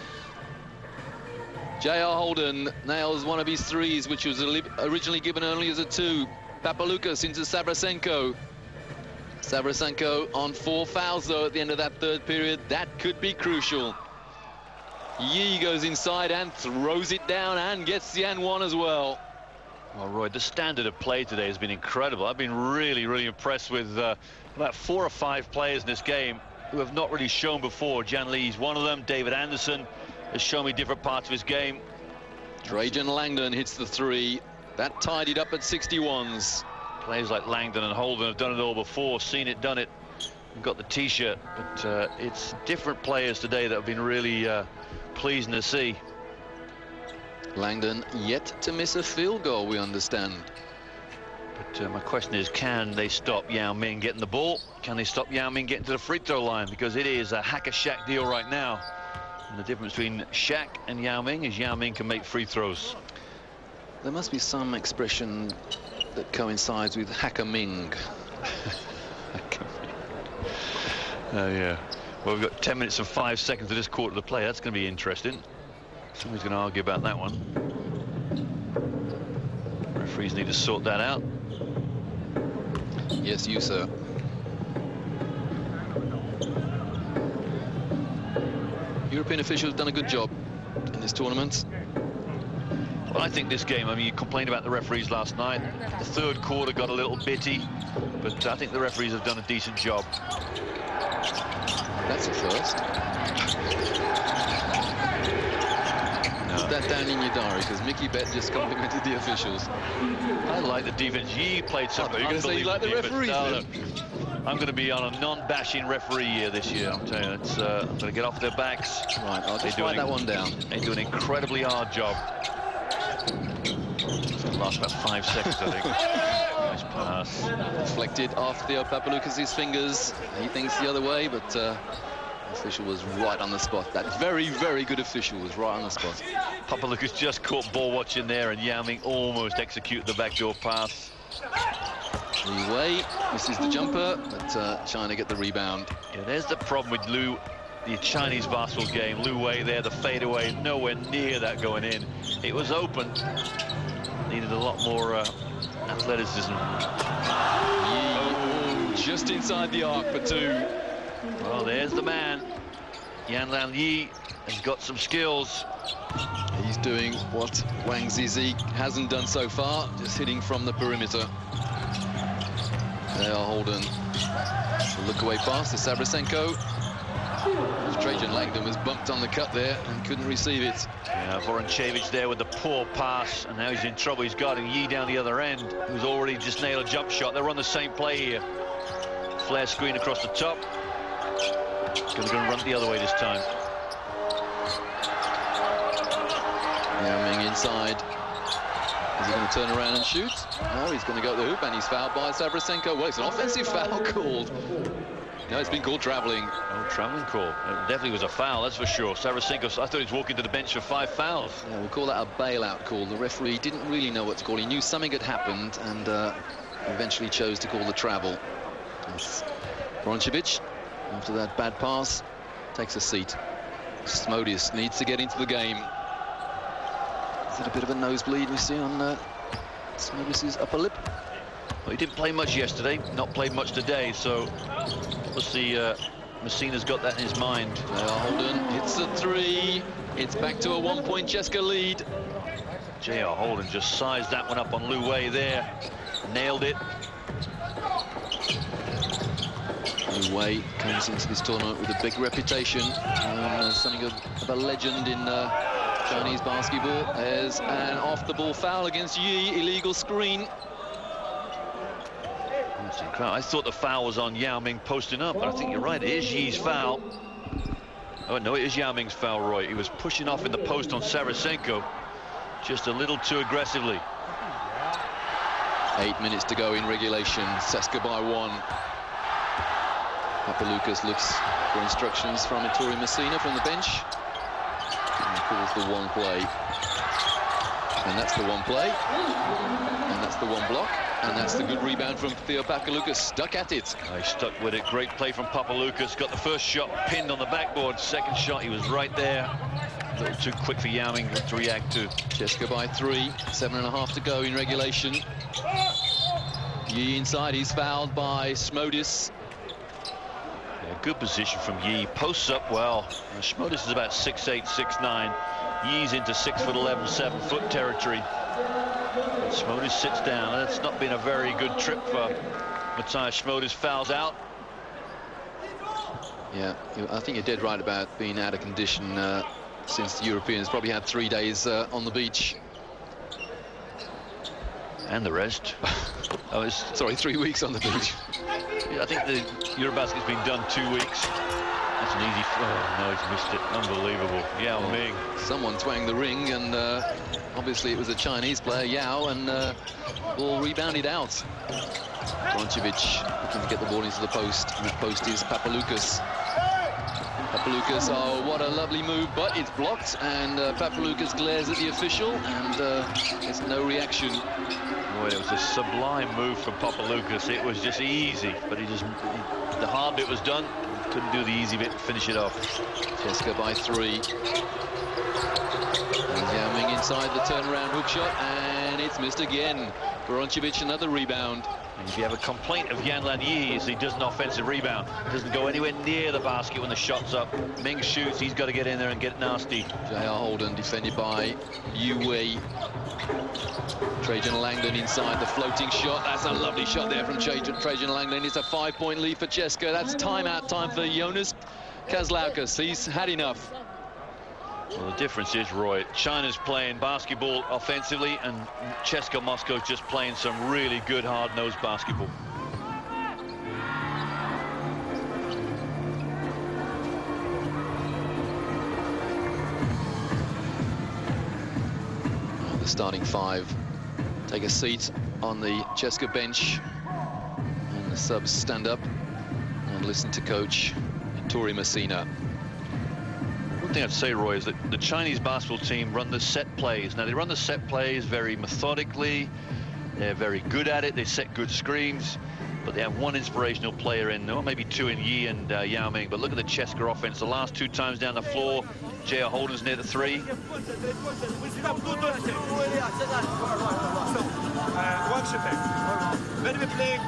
J.R. Holden nails one of his threes, which was originally given only as a 2. Papaloukas into Savrasenko. Savrasenko on 4 fouls, though, at the end of that third period. That could be crucial. Yi goes inside and throws it down and gets the and one as well. Well, Roy, the standard of play today has been incredible. I've been really impressed with about 4 or 5 players in this game who have not really shown before. Jan Lee's one of them. David Anderson has shown me different parts of his game. Trajan Langdon hits the 3. That tied it up at 61s. Players like Langdon and Holden have done it all before, seen it, done it, and got the T-shirt. But it's different players today that have been really pleasing to see. Langdon yet to miss a field goal, we understand. But my question is, can they stop Yao Ming getting the ball? Can they stop Yao Ming getting to the free throw line? Because it is a hack-a-shack deal right now. And the difference between Shaq and Yao Ming is Yao Ming can make free throws. There must be some expression that coincides with Hacker-Ming. Oh, yeah. Well, we've got 10 minutes and 5 seconds of this quarter to play. That's going to be interesting. Somebody's going to argue about that one. Referees need to sort that out. Yes, you, sir. European officials have done a good job in this tournament. Well, I think this game, I mean, you complained about the referees last night. The third quarter got a little bitty, but I think the referees have done a decent job. That's a first. Put that down in your diary, because Mickey Bet just complimented the officials. I like the defense. Yi played some You're going to say you like the referees, no. I'm going to be on a non-bashing referee year this year, I'm telling you. It's, I'm going to get off their backs. Right, I'll just write that one down. They do an incredibly hard job. It's going to last about 5 seconds, I think. Nice pass. Deflected off Theo Papaloukas' fingers. He thinks the other way, but the official was right on the spot. That very good official was right on the spot. Papaloukas just caught ball watching there, and Yao Ming almost executed the backdoor pass. Li Wei misses the jumper, but China get the rebound. Yeah, there's the problem with the Chinese basketball game. Lu Wei there, the fadeaway, nowhere near that going in. It was open. Needed a lot more athleticism. Oh, just inside the arc for 2. Well, there's the man. Yanlan Yi has got some skills. He's doing what Wang Zizi hasn't done so far, just hitting from the perimeter. They are Holden. The look away pass to Savrasenko. Trajan Langdon was bumped on the cut there and couldn't receive it. Yeah, Voronchevich there with the poor pass, and now he's in trouble. He's guarding Yi down the other end, who's already just nailed a jump shot. They're on the same play here. Flare screen across the top. Going to run it the other way this time. Yao Ming inside. Is he going to turn around and shoot? No, he's going to go to the hoop, and he's fouled by Savrasenko. Well, it's an offensive foul called. No, it's been called traveling. Oh, traveling call. It definitely was a foul, that's for sure. Savrasenko, I thought he was walking to the bench for 5 fouls. Yeah, we'll call that a bailout call. The referee didn't really know what to call. He knew something had happened and eventually chose to call the travel. Voronchevich, after that bad pass, takes a seat. Smodius needs to get into the game. Is it a bit of a nosebleed we see on Smodius' upper lip? Well, he didn't play much yesterday, not played much today, so we'll see. Messina's got that in his mind. Holden hits the 3. It's back to a 1-point Chesca lead. J.R. Holden just sized that one up on Lu Wei there. Nailed it. Lu Wei comes into this tournament with a big reputation. Something of a legend in Chinese basketball. There's an off-the-ball foul against Yi, illegal screen. I thought the foul was on Yao Ming posting up, but I think you're right. It is Yi's foul. Oh, no, it is Yao Ming's foul, Roy. He was pushing off in the post on Savrasenko just a little too aggressively. 8 minutes to go in regulation. Cska by 1. Papaloukas looks for instructions from Ettore Messina from the bench. And calls the 1 play. And that's the one play. And that's the one block. And that's the good rebound from Theo Papaloukas. Stuck at it. He stuck with it. Great play from Papaloukas. Got the first shot pinned on the backboard. Second shot, he was right there. A little too quick for Yao Ming to react to. Chska by 3. 7.5 to go in regulation. Yi inside. He's fouled by Schmodis. Yeah, good position from Yi. Posts up well. Schmodis is about 6'8", 6'9". Yi's into 6'11", 7-foot territory. Schmodis sits down. That's not been a very good trip for Matthias Schmodis. Fouls out. Yeah, I think you're dead right about being out of condition since the Europeans probably had 3 days on the beach. And the rest. Oh, sorry, 3 weeks on the beach. Yeah, I think the Eurobasket's been done 2 weeks. That's an easy. Oh no, he's missed it. Unbelievable. Yao Ming. Someone twanged the ring, and obviously it was a Chinese player, Yao, and ball rebounded out. Bronchevich looking to get the ball into the post, and the post is Papaloukas. Papaloukas, oh, what a lovely move, but it's blocked, and Papaloukas glares at the official, and there's no reaction. Boy, it was a sublime move from Papaloukas. It was just easy, but the hard bit was done. Couldn't do the easy bit, finish it off. Chska by 3. And Yao Ming inside the turnaround hook shot, and it's missed again. Bronchevich another rebound. And if you have a complaint of Yanlan Yi is he does an offensive rebound. Doesn't go anywhere near the basket when the shot's up. Ming shoots, he's got to get in there and get nasty. J.R. Holden defended by Yu Wei. Trajan Langdon inside the floating shot. That's a lovely shot there from Trajan Langdon. It's a 5-point lead for Chska. That's timeout time for Jonas Kazlaukas. He's had enough. Well, the difference is, Roy, China's playing basketball offensively, and Chska Moscow's just playing some really good hard-nosed basketball. The starting 5 take a seat on the Chska bench, and the subs stand up and listen to coach Tori Messina. One thing I'd say, Roy, is that the Chinese basketball team run the set plays. Now, they run the set plays very methodically. They're very good at it. They set good screens. But they have one inspirational player in, or maybe 2 in Yi and Yao Ming. But look at the Chska offense. The last 2 times down the floor, J.R. Holden's near the 3. One shipping. When we play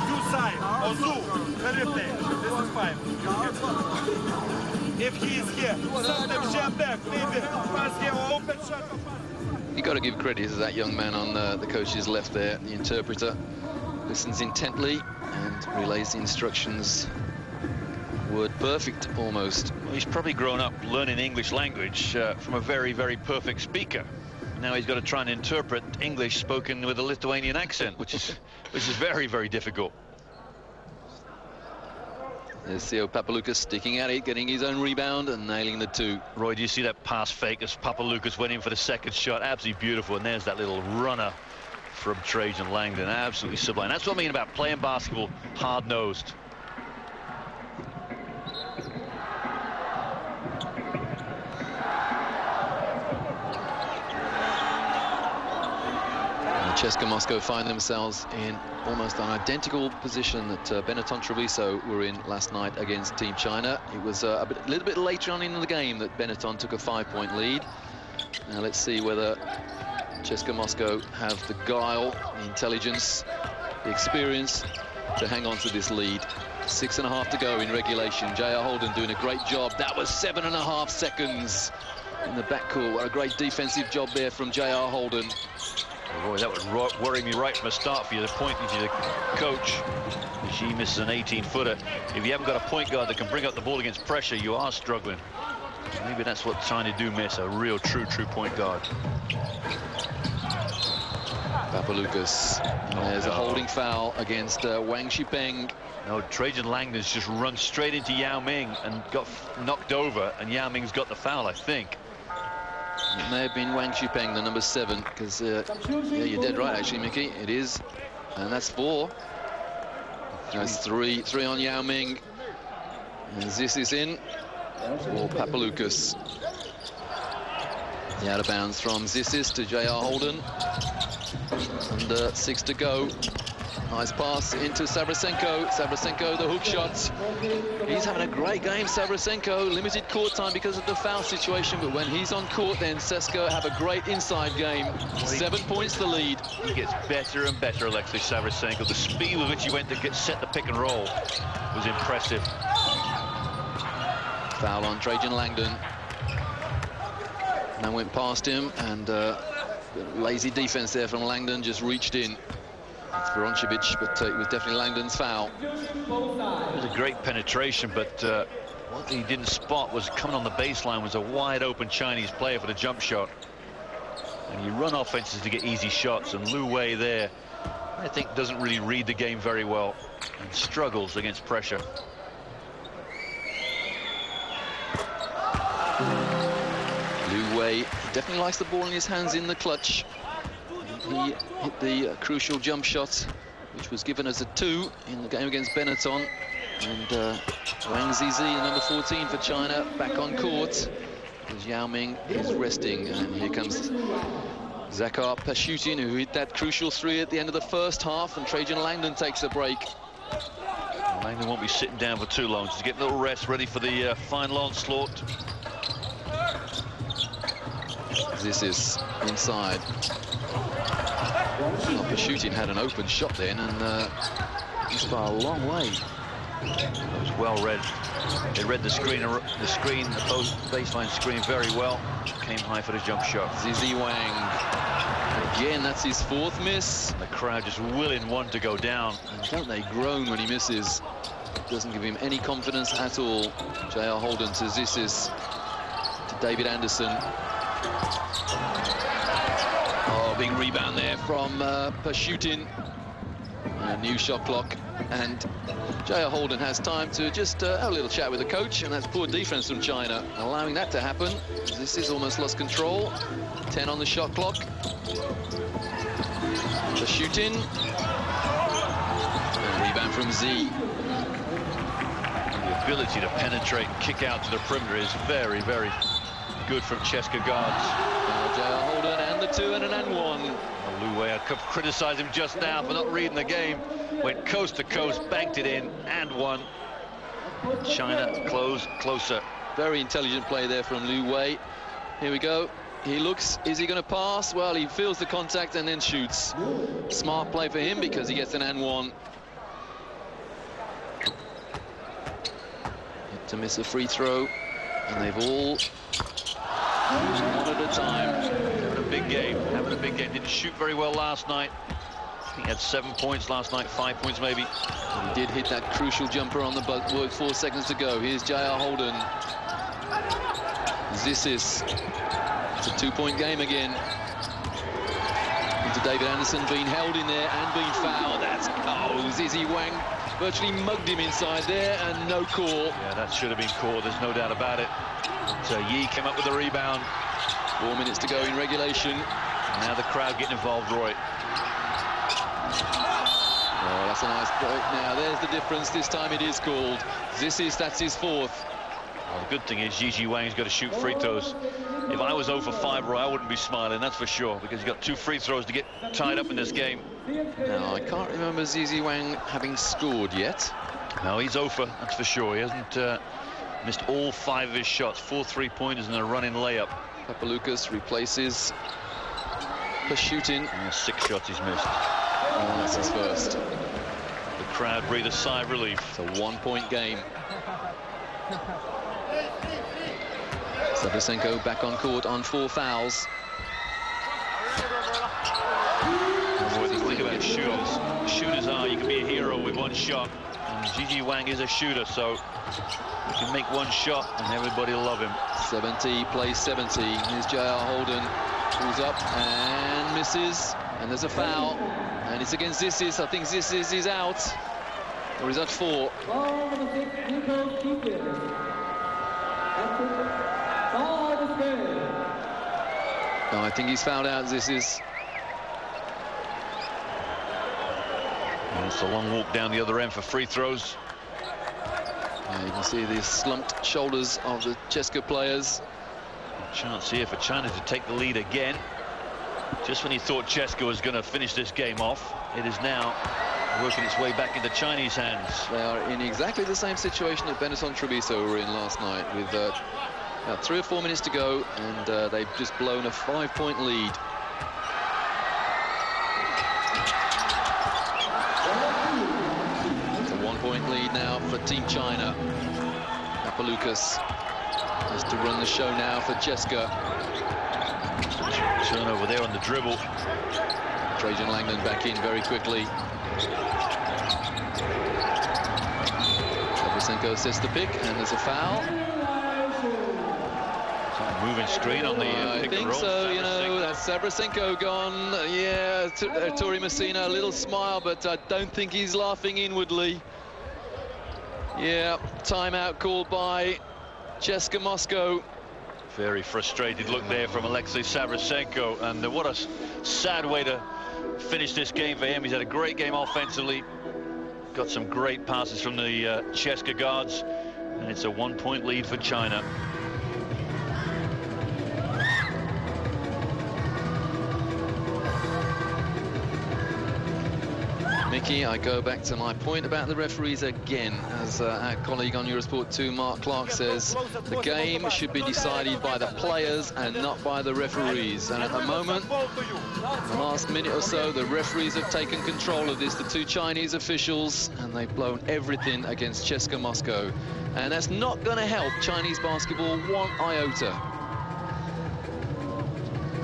two side or two, when we play, this is 5. If he is here, sometimes jump back, maybe pass here or open shot. You got to give credit to that young man on the coach's left there. The interpreter listens intently and relays the instructions. Word perfect, almost. Well, he's probably grown up learning English language from a very, very perfect speaker. Now he's got to try and interpret English spoken with a Lithuanian accent, which is very, very difficult. There's Theo Papaloukas sticking at it, getting his own rebound and nailing the 2. Roy, do you see that pass fake as Papaloukas went in for the second shot? Absolutely beautiful. And there's that little runner from Trajan Langdon. Absolutely sublime. That's what I mean about playing basketball hard-nosed. Chska Moscow find themselves in almost an identical position that Benetton Treviso were in last night against Team China. It was a little bit later on in the game that Benetton took a 5-point lead. Now let's see whether Chska Moscow have the guile, the intelligence, the experience to hang on to this lead. 6.5 to go in regulation. J.R. Holden doing a great job. That was 7.5 seconds in the backcourt. What a great defensive job there from J.R. Holden. Boy, that would worry me right from the start for you, the point if you're the coach. She misses an 18-footer. If you haven't got a point guard that can bring up the ball against pressure, you are struggling. Maybe that's what China do miss, a real true point guard. Papaloukas. There's a holding foul against Wang Shipeng. No, Trajan Langdon's just run straight into Yao Ming and got knocked over, and Yao Ming's got the foul, I think. It may have been Wang Shipeng, the number 7, because yeah, you're dead right, actually, Mickey. It is, and that's 4. That's 3 on Yao Ming, and this is in for Papaloukas. The out of bounds from Zissis to J.R. Holden. Under 6 to go. Nice pass into Savrasenko. Savrasenko, the hook shot. He's having a great game, Savrasenko. Limited court time because of the foul situation, but when he's on court, then Cska have a great inside game. 7 points the lead. He gets better and better, Alexei Savrasenko. The speed with which he went to set the pick and roll was impressive. Foul on Trajan Langdon. Man went past him, and lazy defense there from Langdon, just reached in. It's Veroncevic, but it was definitely Langdon's foul. It was a great penetration, but what he didn't spot was coming on the baseline was a wide open Chinese player for the jump shot. And you run offenses to get easy shots, and Liu Wei there, I think, doesn't really read the game very well and struggles against pressure. Liu Wei definitely likes the ball in his hands in the clutch. He hit the crucial jump shot, which was given as a 2 in the game against Benetton. And Wang Zizi, number 14 for China, back on court. As Yao Ming is resting, and here comes Zakhar Pashutin, who hit that crucial 3 at the end of the first half, and Trajan Langdon takes a break. Langdon won't be sitting down for too long, just to get a little rest, ready for the final onslaught. This is inside. Oh, Pashutin had an open shot then, and he's far a long way. It was well read. They read the screen, the baseline screen very well. Came high for the jump shot. Zizi Wang. Again, that's his 4th miss. The crowd just willing one to go down. And don't they groan when he misses? It doesn't give him any confidence at all. J.R. Holden to Zissis, to David Anderson. Oh, big rebound there from Pashutin. A new shot clock, and J.R. Holden has time to just have a little chat with the coach, and that's poor defense from China, allowing that to happen. This is almost lost control. 10 on the shot clock. Pashutin. And rebound from Z. The ability to penetrate and kick out to the perimeter is very, very good from Cska guards. Now J.R. Holden, and the 2 and an and 1. Liu Wei, I could criticize him just now for not reading the game. Went coast to coast, banked it in, and won. China closer. Very intelligent play there from Liu Wei. Here we go. He looks, is he going to pass? Well, he feels the contact and then shoots. Smart play for him because he gets an and 1. To miss a free throw, and they've all one at a time. Having a big game, Didn't shoot very well last night. He had 7 points last night, 5 points maybe. And he did hit that crucial jumper on the buzzer with 4 seconds to go. Here's J.R. Holden. Zissis. It's a 2-point game again. Into David Anderson, being held in there and being fouled. That's, oh, Zizi Wang virtually mugged him inside there, and no call. Yeah, that should have been called, there's no doubt about it. But Yi came up with the rebound. 4 minutes to go in regulation. And now the crowd getting involved, Roy. Oh, that's a nice point. Now, there's the difference. This time it is called. That's his 4th. Well, the good thing is Gigi Wang's got to shoot free throws. If I was 0 for 5, Roy, I wouldn't be smiling, that's for sure, because he's got 2 free throws to get tied up in this game. Now, I can't remember Zizi Wang having scored yet. No, he's 0 for, that's for sure. He hasn't missed all 5 of his shots. 4 3-pointers and a running layup. Papaloukas replaces Pashutin. And 6 shots he's missed. Oh, that's his first. The crowd breathe a sigh of relief. It's a 1-point game. Savrasenko back on court on 4 fouls. Think about shooters. Shooters are, you can be a hero with 1 shot. And Gigi Wang is a shooter, so you can make 1 shot and everybody will love him. 70 plays 70. Here's J.R. Holden. Pulls up and misses. And there's a foul. And it's against Zissis. I think Zissis is out. Or is that 4? No, I think he's fouled out, Zissis. And it's a long walk down the other end for free throws. Yeah, you can see the slumped shoulders of the Cska players. Chance here for China to take the lead again. Just when you thought Cska was going to finish this game off, it is now working its way back into Chinese hands. They are in exactly the same situation that Benetton Treviso were in last night, with about 3 or 4 minutes to go, and they've just blown a 5-point lead. It's a 1-point lead now for Team China. Papaloukas has to run the show now for Cska. Turnover there on the dribble. Trajan Langdon back in very quickly. Sabrosenko sets the pick, and there's a foul. Moving screen on the I pick and think roll. so, you know, that's Sabrosenko gone. Yeah, Tori Messina, a little smile, but I don't think he's laughing inwardly. Yeah, timeout called by Cska Moscow. Very frustrated look there from Alexei Sabrosenko, and what a sad way to finish this game for him. He's had a great game offensively, got some great passes from the Cska guards, and it's a 1-point lead for China. Mickey, I go back to my point about the referees again, as our colleague on Eurosport 2, Mark Clark, says the game should be decided by the players and not by the referees. And at the moment, the last minute or so, the referees have taken control of this, the 2 Chinese officials, and they've blown everything against Cska Moscow. And that's not going to help Chinese basketball 1 iota.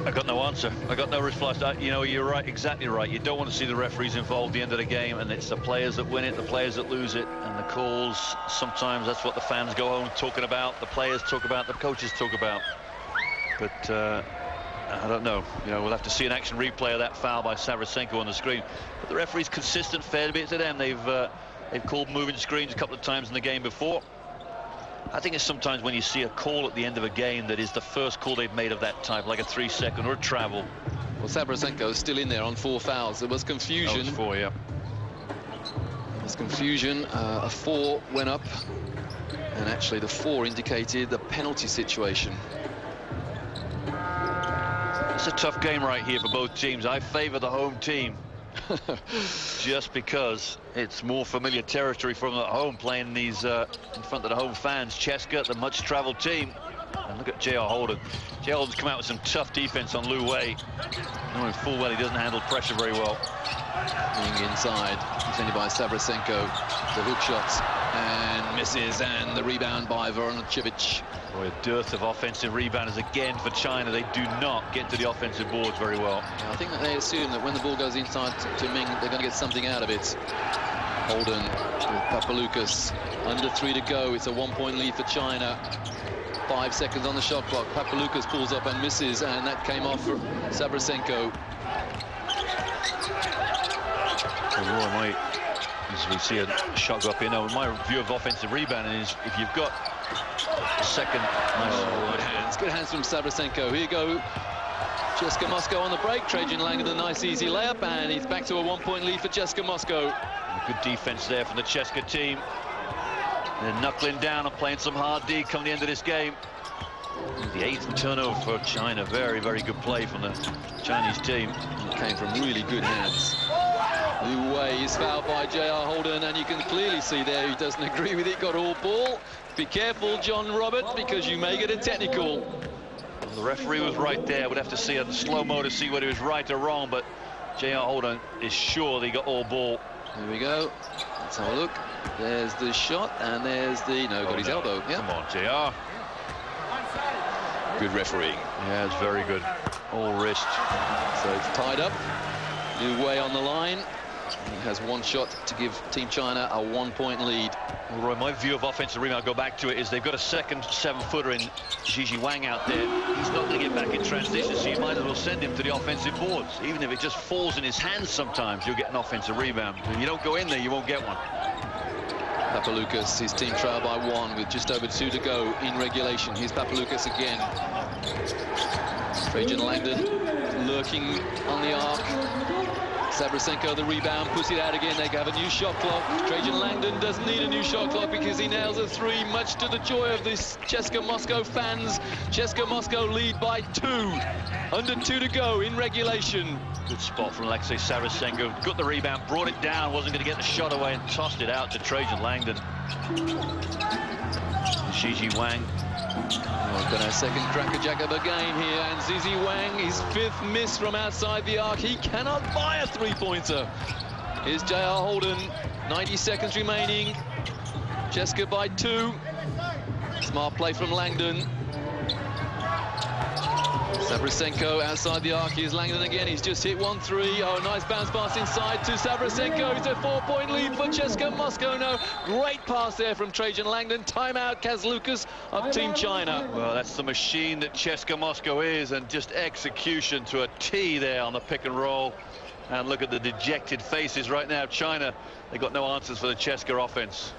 I got no answer. I got no reply. You know, you're right, exactly right. You don't want to see the referees involved at the end of the game, and it's the players that win it, the players that lose it, and the calls. Sometimes that's what the fans go home talking about, the players talk about, the coaches talk about. But I don't know. You know, we'll have to see an action replay of that foul by Sabrosenko on the screen. But the referee's consistent, fair bit to them. They've called moving screens a couple of times in the game before. I think it's sometimes when you see a call at the end of a game that is the first call they've made of that type, like a 3-second or a travel. Well, Sabrosenko is still in there on 4 fouls. There was confusion. Oh, it's 4, yeah. There was confusion. A 4 went up, and actually the 4 indicated the penalty situation. It's a tough game right here for both teams. I favor the home team. Just because it's more familiar territory from at home, playing these in front of the home fans. Cska, the much traveled team, and look at J.R. Holden. J.R. Holden's come out with some tough defense on Lu Wei, knowing full well he doesn't handle pressure very well. Being inside, continued by Sabrosenko, the hook shots, and misses, and the rebound by Voronicevic. Boy, a dearth of offensive rebounders again for China. They do not get to the offensive boards very well. Yeah, I think that they assume that when the ball goes inside to Ming, they're going to get something out of it. Holden with Papaloukas, under 3 to go. It's a 1-point lead for China. 5 seconds on the shot clock. Papaloukas pulls up and misses, and that came off for Sabrosenko. As we see a shot go up here now, my view of offensive rebounding is if you've got a second. Good hands from Sabrosenko. Here you go. Cska Moscow on the break. Trajan Langdon, a nice easy layup, and he's back to a 1-point lead for Cska Moscow. Good defense there from the Cska team. They're knuckling down and playing some hard D come the end of this game. The 8th turnover for China. Very, very good play from the Chinese team. It came from really good hands. Lu Wei is fouled by J.R. Holden, and you can clearly see there he doesn't agree with it. Got all ball. Be careful, John Roberts, because you may get a technical. Well, the referee was right there. We'd have to see a slow-mo to see whether he was right or wrong, but J.R. Holden is sure they got all ball. Here we go. Let's have a look. There's the shot, and there's the... No, got his elbow. Yep. Come on, J.R. Good refereeing. Yeah, it's very good. All wrist. So it's tied up. Lu Wei on the line. He has 1 shot to give Team China a 1-point lead. Well, Roy, my view of offensive rebound, I'll go back to it, is they've got a second 7-footer in Gigi Wang out there. He's not going to get back in transition, so you might as well send him to the offensive boards. Even if it just falls in his hands sometimes, you'll get an offensive rebound. If you don't go in there, you won't get one. Papaloukas, his team trail by 1 with just over 2 to go in regulation. Here's Papaloukas again. Trajan Langdon lurking on the arc. Sabrasenko the rebound, puts it out again. They have a new shot clock. Trajan Langdon doesn't need a new shot clock because he nails a three, much to the joy of the Chska Moscow fans. Chska Moscow lead by 2. Under 2 to go in regulation. Good spot from Alexei Sabrasenko. Got the rebound, brought it down, wasn't going to get the shot away, and tossed it out to Trajan Langdon. Zizi Wang. Oh, got a second China-Cska again here, and Zizi Wang, his 5th miss from outside the arc. He cannot buy a three-pointer. Here's J.R. Holden, 90 seconds remaining. Chska by 2. Smart play from Langdon. Sabrasenko outside the arc. Here's Langdon again. He's just hit 1-3. Oh, nice bounce pass inside to Sabrasenko. It's a 4-point lead for Chska Moscow now. Great pass there from Trajan Langdon. Timeout, Kazlukas of Team China. Well, that's the machine that Chska Moscow is, and just execution to a T there on the pick and roll. And look at the dejected faces right now. China, they got no answers for the Chska offense.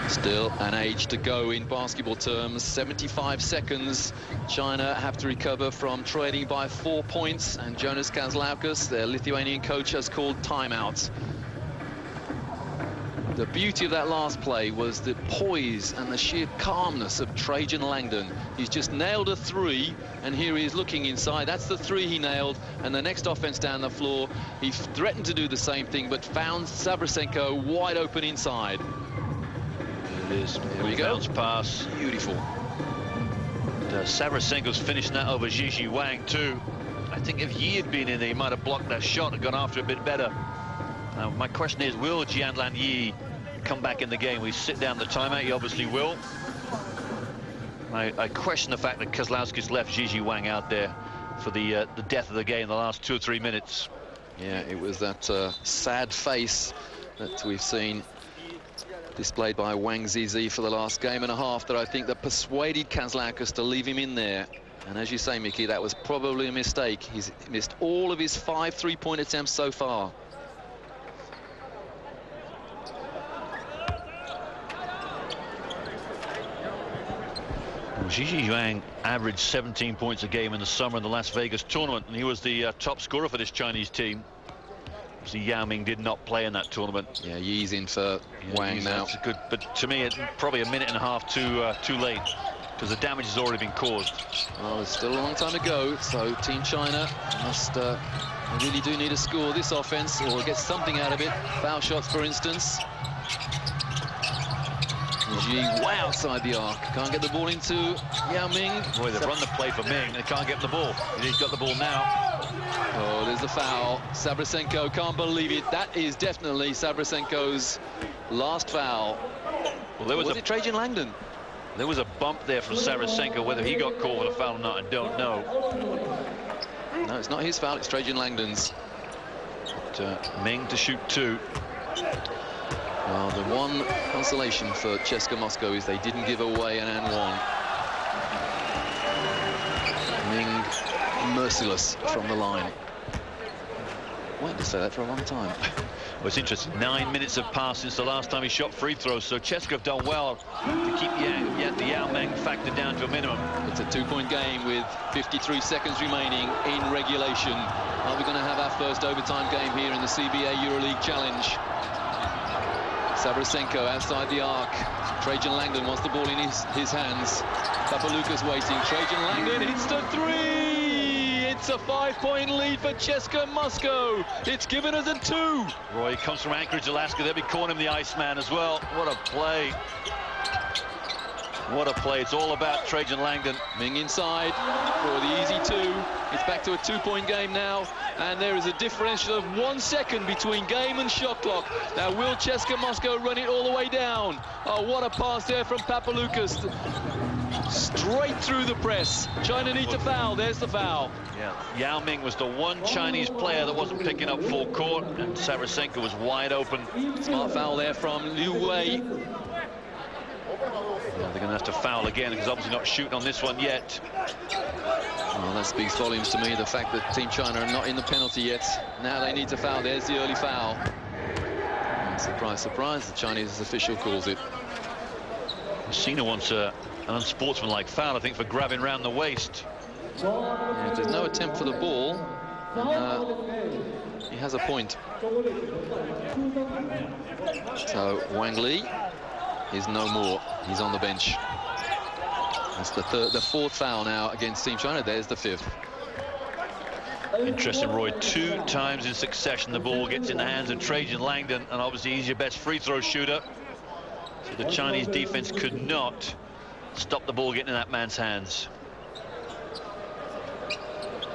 Still an age to go in basketball terms. 75 seconds. China have to recover from trailing by 4 points, and Jonas Kazlaukas, their Lithuanian coach, has called timeout. The beauty of that last play was the poise and the sheer calmness of Trajan Langdon. He's just nailed a 3, and here he is looking inside. That's the 3 he nailed, and the next offense down the floor, he threatened to do the same thing, but found Sabrasenko wide open inside. It is. Here we go. Bounce pass. Beautiful. Sabrasenko's finishing that over Zizi Wang too. I think if Yi had been in there, he might have blocked that shot and gone after it a bit better. Now, my question is, will Jianlan Yi come back in the game? We sit down the timeout, he obviously will. I question the fact that Kozlowski's left Zizi Wang out there for the death of the game, the last 2 or 3 minutes. Yeah, it was that sad face that we've seen displayed by Wang Zizi for the last game and a half that I think that persuaded Kazlaukas to leave him in there. And as you say, Mickey, that was probably a mistake. He's missed all of his 5 3-point attempts so far. Well, Zizi Wang averaged 17 points a game in the summer in the Las Vegas tournament, and he was the top scorer for this Chinese team. See, Yao Ming did not play in that tournament. Yeah, Yi's in for Wang now. That's good, but to me, it's probably a minute and a half too late, because the damage has already been caused. Well, there's still a long time to go, so Team China must they really do need to score this offense or get something out of it. Foul shots, for instance. Yi way outside the arc. Can't get the ball into Yao Ming. Boy, they've run the play for Ming. They can't get the ball. He's got the ball now. Oh, there's the foul. Sabrasenko can't believe it. That is definitely Sabrasenko's last foul. Well, there was it Trajan Langdon? There was a bump there from Sabrasenko. Whether he got called for a foul or not, I don't know. No, it's not his foul. It's Trajan Langdon's. But, Ming to shoot 2. Well, the one consolation for Chska Moscow is they didn't give away an and one. Ming merciless from the line. Wanted to say that for a long time. Well, it's interesting. 9 minutes have passed since the last time he shot free throws, so Chska have done well to keep the Yao Ming factor down to a minimum. It's a 2-point game with 53 seconds remaining in regulation. Are we going to have our first overtime game here in the CBA EuroLeague Challenge? Sabrasenko outside the arc. Trajan Langdon wants the ball in his hands. Papalukas waiting. Trajan Langdon hits the 3. It's a 5-point lead for Chska Moscow. It's given us a 2. Roy comes from Anchorage, Alaska. They'll be calling him the Iceman as well. What a play. What a play. It's all about Trajan Langdon. Ming inside for the easy 2. It's back to a 2-point game now, and there is a differential of 1 second between game and shot clock. Now, will Chska Moscow run it all the way down? Oh, what a pass there from Papalukas. Straight through the press. China need to foul. There's the foul. Yeah, Yao Ming was the one Chinese player that wasn't picking up full court, and Sabrasenko was wide open. Smart foul there from Liu Wei. Well, they're going to have to foul again, because obviously not shooting on this one yet. Well, that speaks volumes to me, the fact that Team China are not in the penalty yet. Now they need to foul. There's the early foul. And surprise, surprise, the Chinese official calls it. Cena wants a an unsportsmanlike foul, I think, for grabbing round the waist. Yeah, there's no attempt for the ball. He has a point. So Wang Li is no more. He's on the bench. That's the fourth foul now against Team China. There's the fifth. Interesting, Roy. 2 times in succession the ball gets in the hands of Trajan Langdon, and obviously he's your best free throw shooter. So the Chinese defense could not stop the ball getting in that man's hands.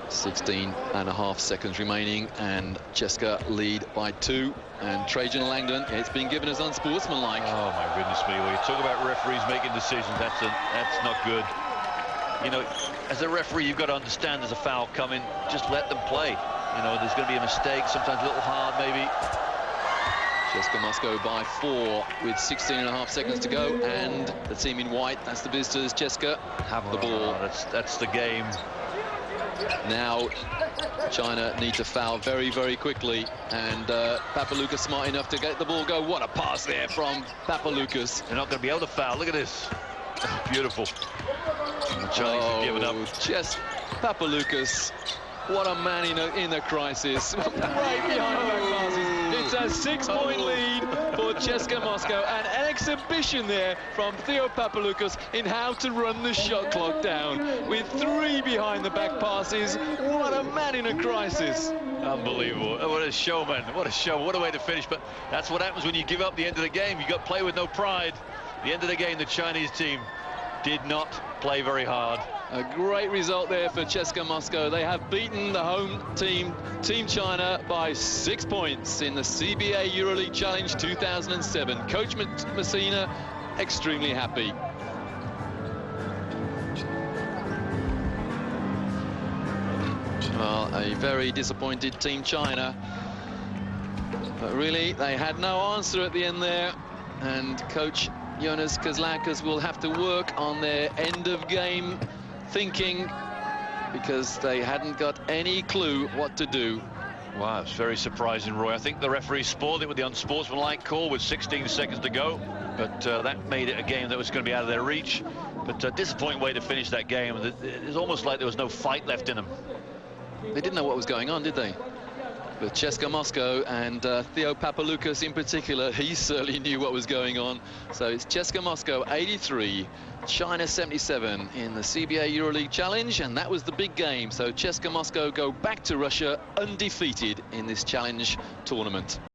16.5 seconds remaining, and Chska lead by 2. And Trajan Langdon, it's been given as unsportsmanlike. Oh my goodness me! When you talk about referees making decisions, that's not good. You know, as a referee, you've got to understand there's a foul coming. Just let them play. You know, there's going to be a mistake, sometimes a little hard, maybe. Chska Moscow by 4 with 16.5 seconds to go, and the team in white, that's the visitors. Chska have the ball. That's the game. Now China need to foul very, very quickly, and Papaloukas smart enough to get the ball go. What a pass there from Papaloukas. They're not going to be able to foul. Look at this. Beautiful. The Chinese have given up. Just Papaloukas. What a man in a crisis. Right behind the back passes. It's a 6-point lead for Chska Moscow, and an exhibition there from Theo Papaloukas in how to run the shot clock down. With 3 behind the back passes. What a man in a crisis. Unbelievable. What a showman. What a show. What a way to finish. But that's what happens when you give up the end of the game. You got to play with no pride. The end of the game, the Chinese team did not play very hard. A great result there for Chska Moscow. They have beaten the home team, Team China, by 6 points in the CBA EuroLeague Challenge 2007. Coach Messina extremely happy. Well, a very disappointed Team China. But really, they had no answer at the end there. And Coach China-Cska will have to work on their end-of-game thinking, because they hadn't got any clue what to do. Wow, it's very surprising, Roy. I think the referee spoiled it with the unsportsmanlike call with 16 seconds to go, but that made it a game that was going to be out of their reach. But a disappointing way to finish that game. It's almost like there was no fight left in them. They didn't know what was going on, did they? But Chska Moscow and Theo Papaloukas in particular, he certainly knew what was going on. So it's Chska Moscow 83, China 77 in the CBA EuroLeague Challenge, and that was the big game. So Chska Moscow go back to Russia undefeated in this challenge tournament.